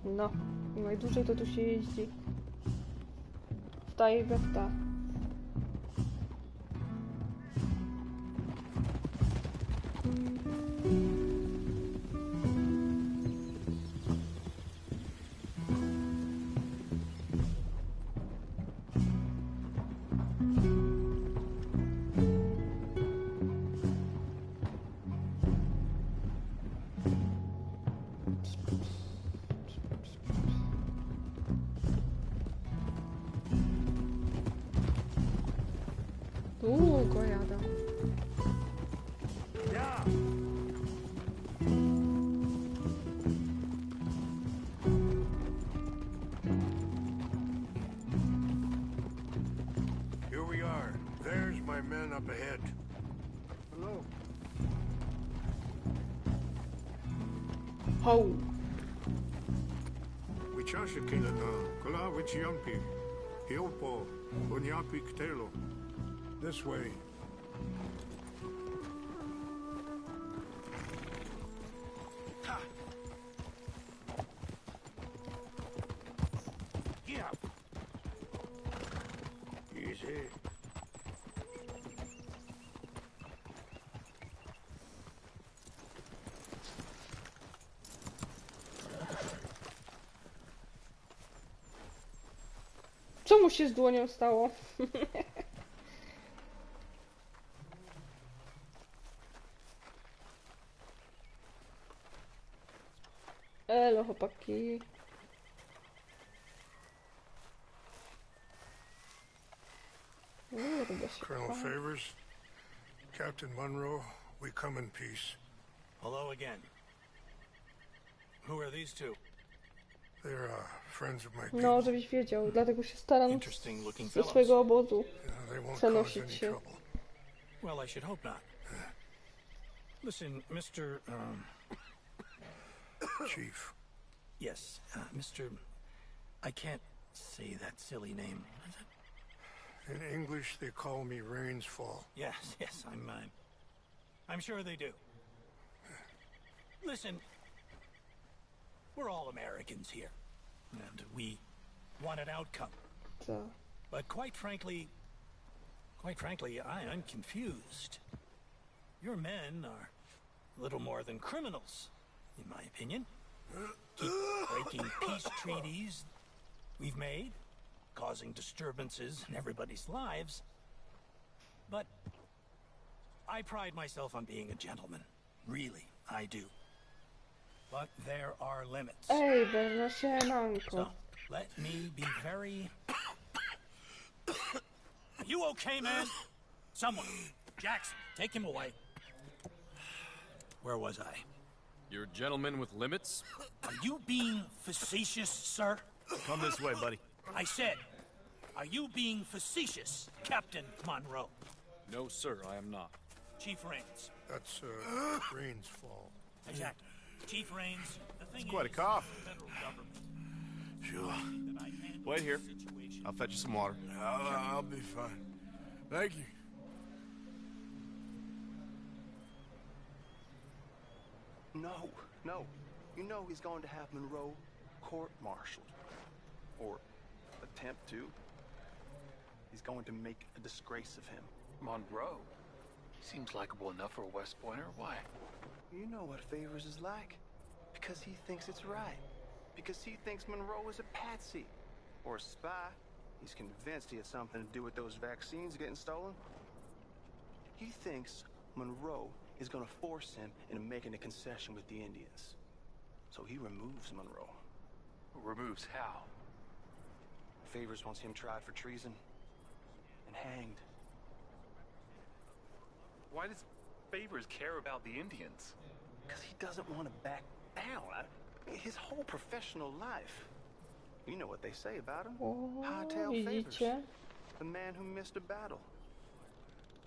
No, najdłużej to tu się jeździ. Wstaje we wta. Długo jadę. Here we are. There's my men up ahead. Hello. Ho! Wiczasze kina na kola wyciąpi. Hiopo, oniapi ktelo. This way. Yeah. Easy. Co mu się z dłonią stało? Elo, chłopaki. Kurde się. Colonel Favors, Captain Monroe, we come in peace. Hello again. Who are these two? They're friends of my people. No, żebyś wiedział, dlatego się staram Interesting looking ze fellows. swojego obozu They won't cause przenosić any się. trouble. Well, I should hope not. Listen, Mr. Chief. Yes, Mr. I can't say that silly name. In English, they call me Rainsfall. Yes, I'm sure they do. Listen, we're all Americans here, and we want an outcome. Co? But quite frankly, I'm confused. Your men are a little more than criminals, in my opinion. Keep breaking peace treaties we've made, causing disturbances in everybody's lives. But I pride myself on being a gentleman. Really, I do. But there are limits. Ej, Berna siemanko. So, let me be very... Are you okay, man? Someone. Jackson, take him away. Where was I? You're a gentleman with limits? Are you being facetious, sir? Come this way, buddy. I said, are you being facetious, Captain Monroe? No, sir, I am not. Chief Rains. That's Rainsfall. Exactly. Chief Rains. The thing It's quite a is, cough. the federal government. Sure. That I handle Wait here. the situation. I'll fetch you some water. I'll be fine. Thank you. No. You know he's going to have Monroe court-martialed. Or attempt to. He's going to make a disgrace of him. Monroe? Seems likable enough for a West Pointer. Why? You know what Favors is like. Because he thinks it's right. Because he thinks Monroe is a patsy. Or a spy. He's convinced he had something to do with those vaccines getting stolen. He thinks Monroe is gonna force him into making a concession with the Indians. So he removes Monroe. Removes how? Favors wants him tried for treason and hanged. Why does Favors care about the Indians? Because he doesn't want to back down. His whole professional life. You know what they say about him. Hightail Favors. Widzicie? The man who missed a battle.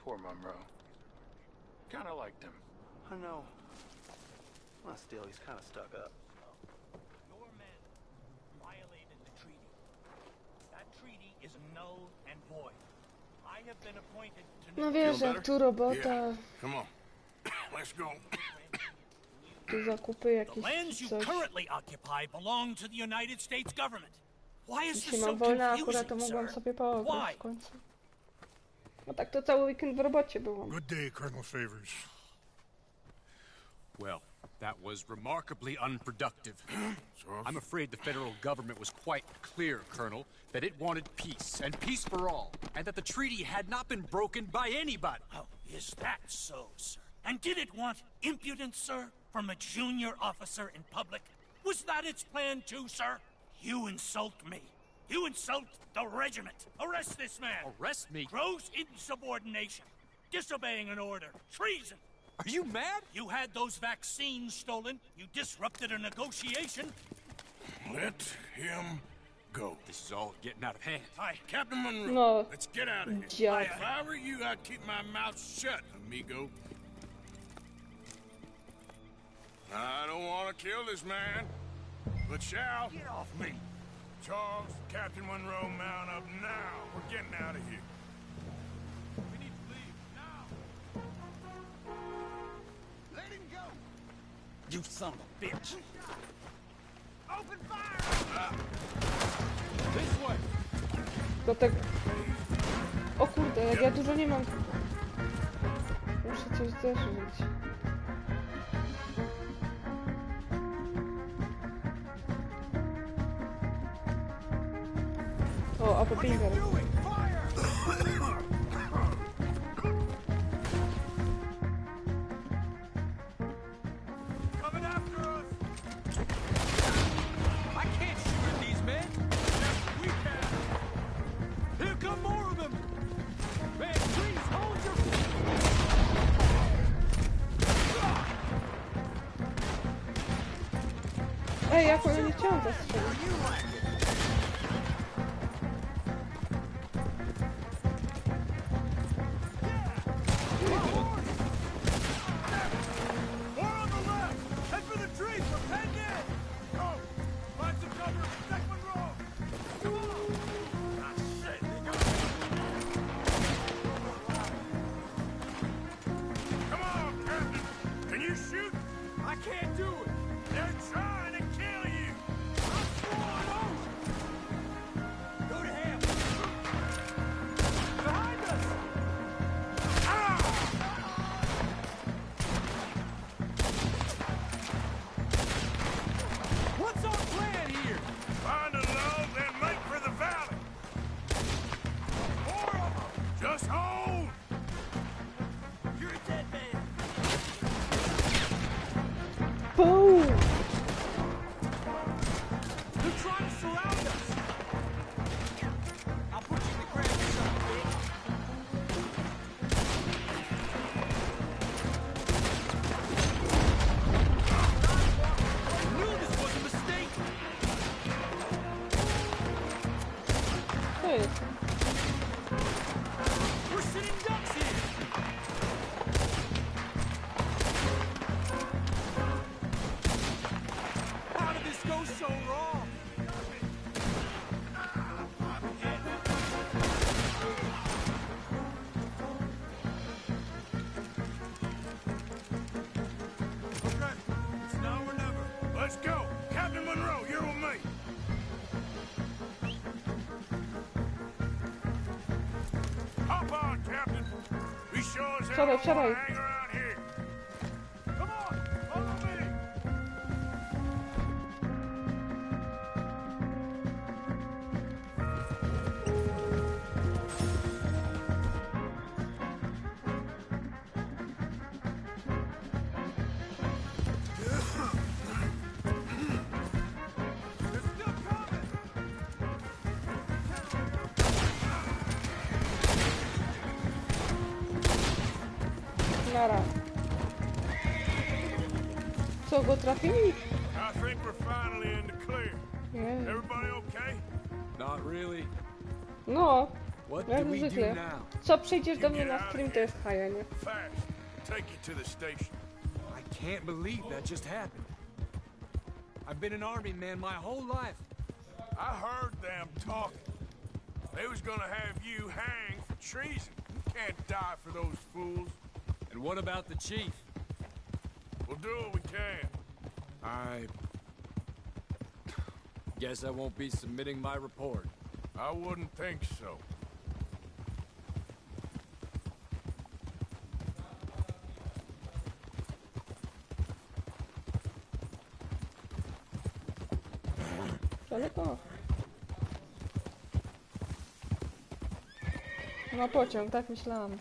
Poor Monroe. Kinda liked him. I know. Well, still, he's kind of stuck up. Your men violated the treaty. That treaty is null and void. I have been appointed to... No wiesz, jak tu robota, Come on. Let's go. tu zakupy The jakieś lands you coś. currently occupy belong to the United States government. Why is Jeśli this mam so wolne akurat, to confusing, mogłam sir? sobie pograć Why? w końcu. No tak to cały weekend w robocie byłam. Good day, Colonel Favors. Well, that was remarkably unproductive. I'm afraid the federal government was quite clear, Colonel, that it wanted peace, and peace for all, and that the treaty had not been broken by anybody. Oh, is that so, sir? And did it want impudence, sir, from a junior officer in public? Was that its plan too, sir? You insult me. You insult the regiment. Arrest this man. Arrest me? Gross insubordination. Disobeying an order. Treason. Are you mad? You had those vaccines stolen. You disrupted a negotiation. Let him go. This is all getting out of hand. Hi, Captain Monroe. No. Let's get out of here. Dziad. If I were you, I'd keep my mouth shut, amigo. I don't want to kill this man, but shall. Get off me. Charles, Captain Monroe, mount up now. We're getting out of here. We need to leave now. Let him go. You son of a bitch. Open fire. This way. Do tego... O kurde, jak ja dużo nie mam. Muszę coś zderzyć. O, Appepinger. Coming after us. I can't shoot at these men. Yes, we can. Here come more of them. Man, please hold your... Ej, jak ona nie chciałam zastrzelić. More on the left. Head for the trees. We're penned in. Go. Find some cover. Protect Monroe. Come on. Ah, shit. They got me. Come on, Captain. Can you shoot? I can't do it. They're trying to kill you. I'm sworn oath. Go to hell. Behind us. What's our plan here? Find a log, then make for the valley. More of them. Just hold. You're a dead man. Boom! They're trying to surround us. I'll put you in the ground, you son of a bitch. I knew this was a mistake. Co jest? We're sitting ducks here. Wsiadaj, wsiadaj. Hang around here. Come on, follow me. Nara. Co, go trafili? I think we're finally in the clear. Nie. Everybody okay? Not really. No, What jak do we do zwykle. now? Co przyjdziesz do mnie na stream, to jest haja, nie? Fast. Take you to the station. I can't believe that just happened. I've been an army man my whole life. I heard them talking. They was gonna have you hanged for treason. You can't die for those fools. And what about the chief? We'll do what we can. I guess I won't be submitting my report. I wouldn't think so. Daleko. No pociąg, tak myślałam.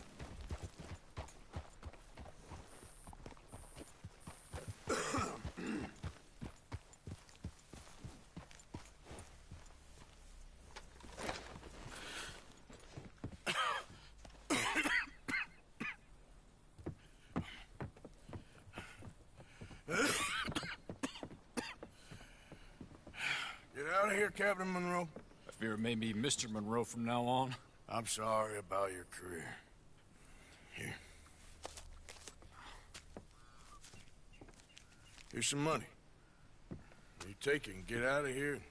Get out of here, Captain Monroe. I fear it may be Mr. Monroe from now on. I'm sorry about your career. Here. Here's some money. You take it and get out of here and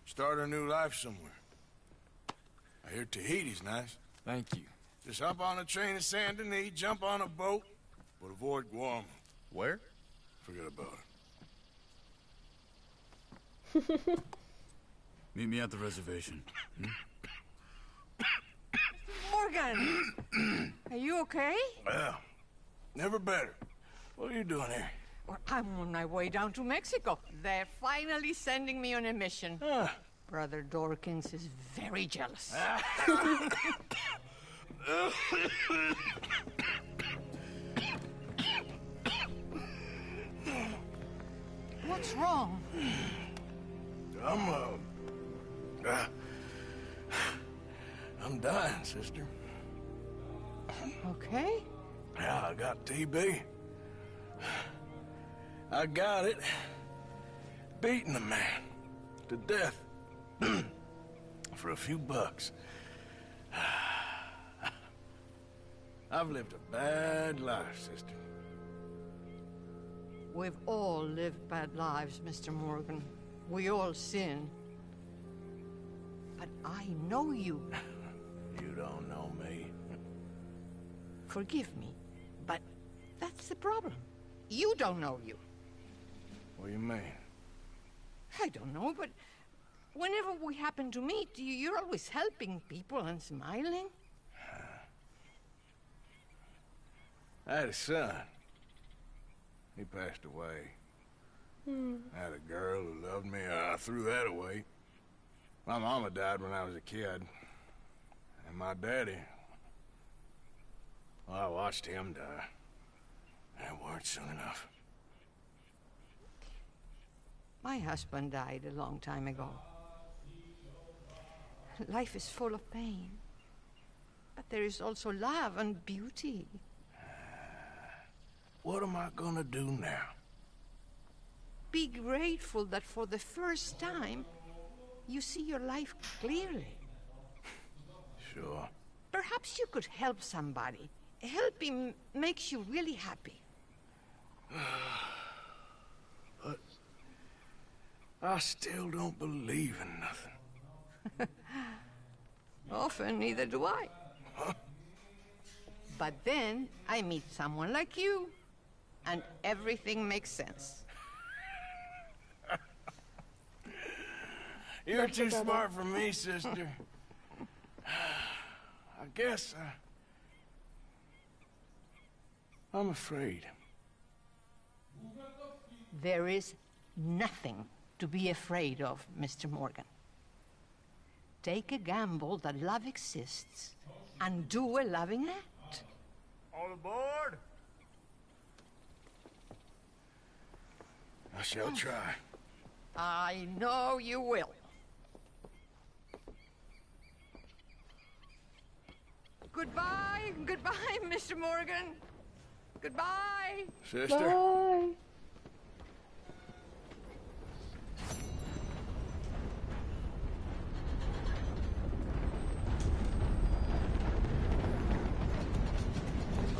start a new life somewhere. I hear Tahiti's nice. Thank you. Just hop on a train to Saint Denis, jump on a boat, but avoid Guam. Where? Forget about it. Meet me at the reservation. Morgan! Are you okay? Well, never better. What are you doing here? Well, I'm on my way down to Mexico. They're finally sending me on a mission. Brother Dorkins is very jealous. What's wrong? I'm dying, sister. Okay. Yeah, I got TB. I got it. Beating a man to death for a few bucks. I've lived a bad life, sister. We've all lived bad lives, Mr. Morgan. We all sin. But I know you. You don't know me. Forgive me, but that's the problem. You don't know you. What do you mean? I don't know, but whenever we happen to meet, you're always helping people and smiling. I had a son. He passed away. I had a girl who loved me. I threw that away. My mama died when I was a kid. And my daddy, well, I watched him die. That weren't soon enough. My husband died a long time ago. Life is full of pain. But there is also love and beauty. What am I gonna do now? Be grateful that for the first time, you see your life clearly. Sure. Perhaps you could help somebody. Helping makes you really happy. But I still don't believe in nothing. Often, neither do I. But then I meet someone like you, and everything makes sense. You're too smart for me, sister. I guess I'm afraid. There is nothing to be afraid of, Mr. Morgan. Take a gamble that love exists and do a loving act. All aboard? I shall try. I know you will. Goodbye, goodbye, Mr. Morgan. Goodbye. Sister. Bye.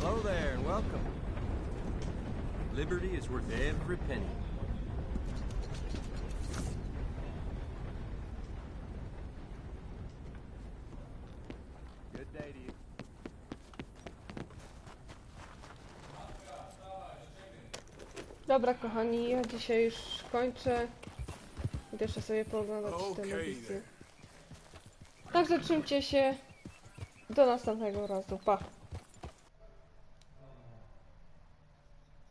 Hello there, and welcome. Liberty is worth every penny. Good day to you. Dobra, kochani, ja dzisiaj już kończę. Idę jeszcze sobie pooglądać telewizję. Także trzymcie się. Do następnego razu. Pa.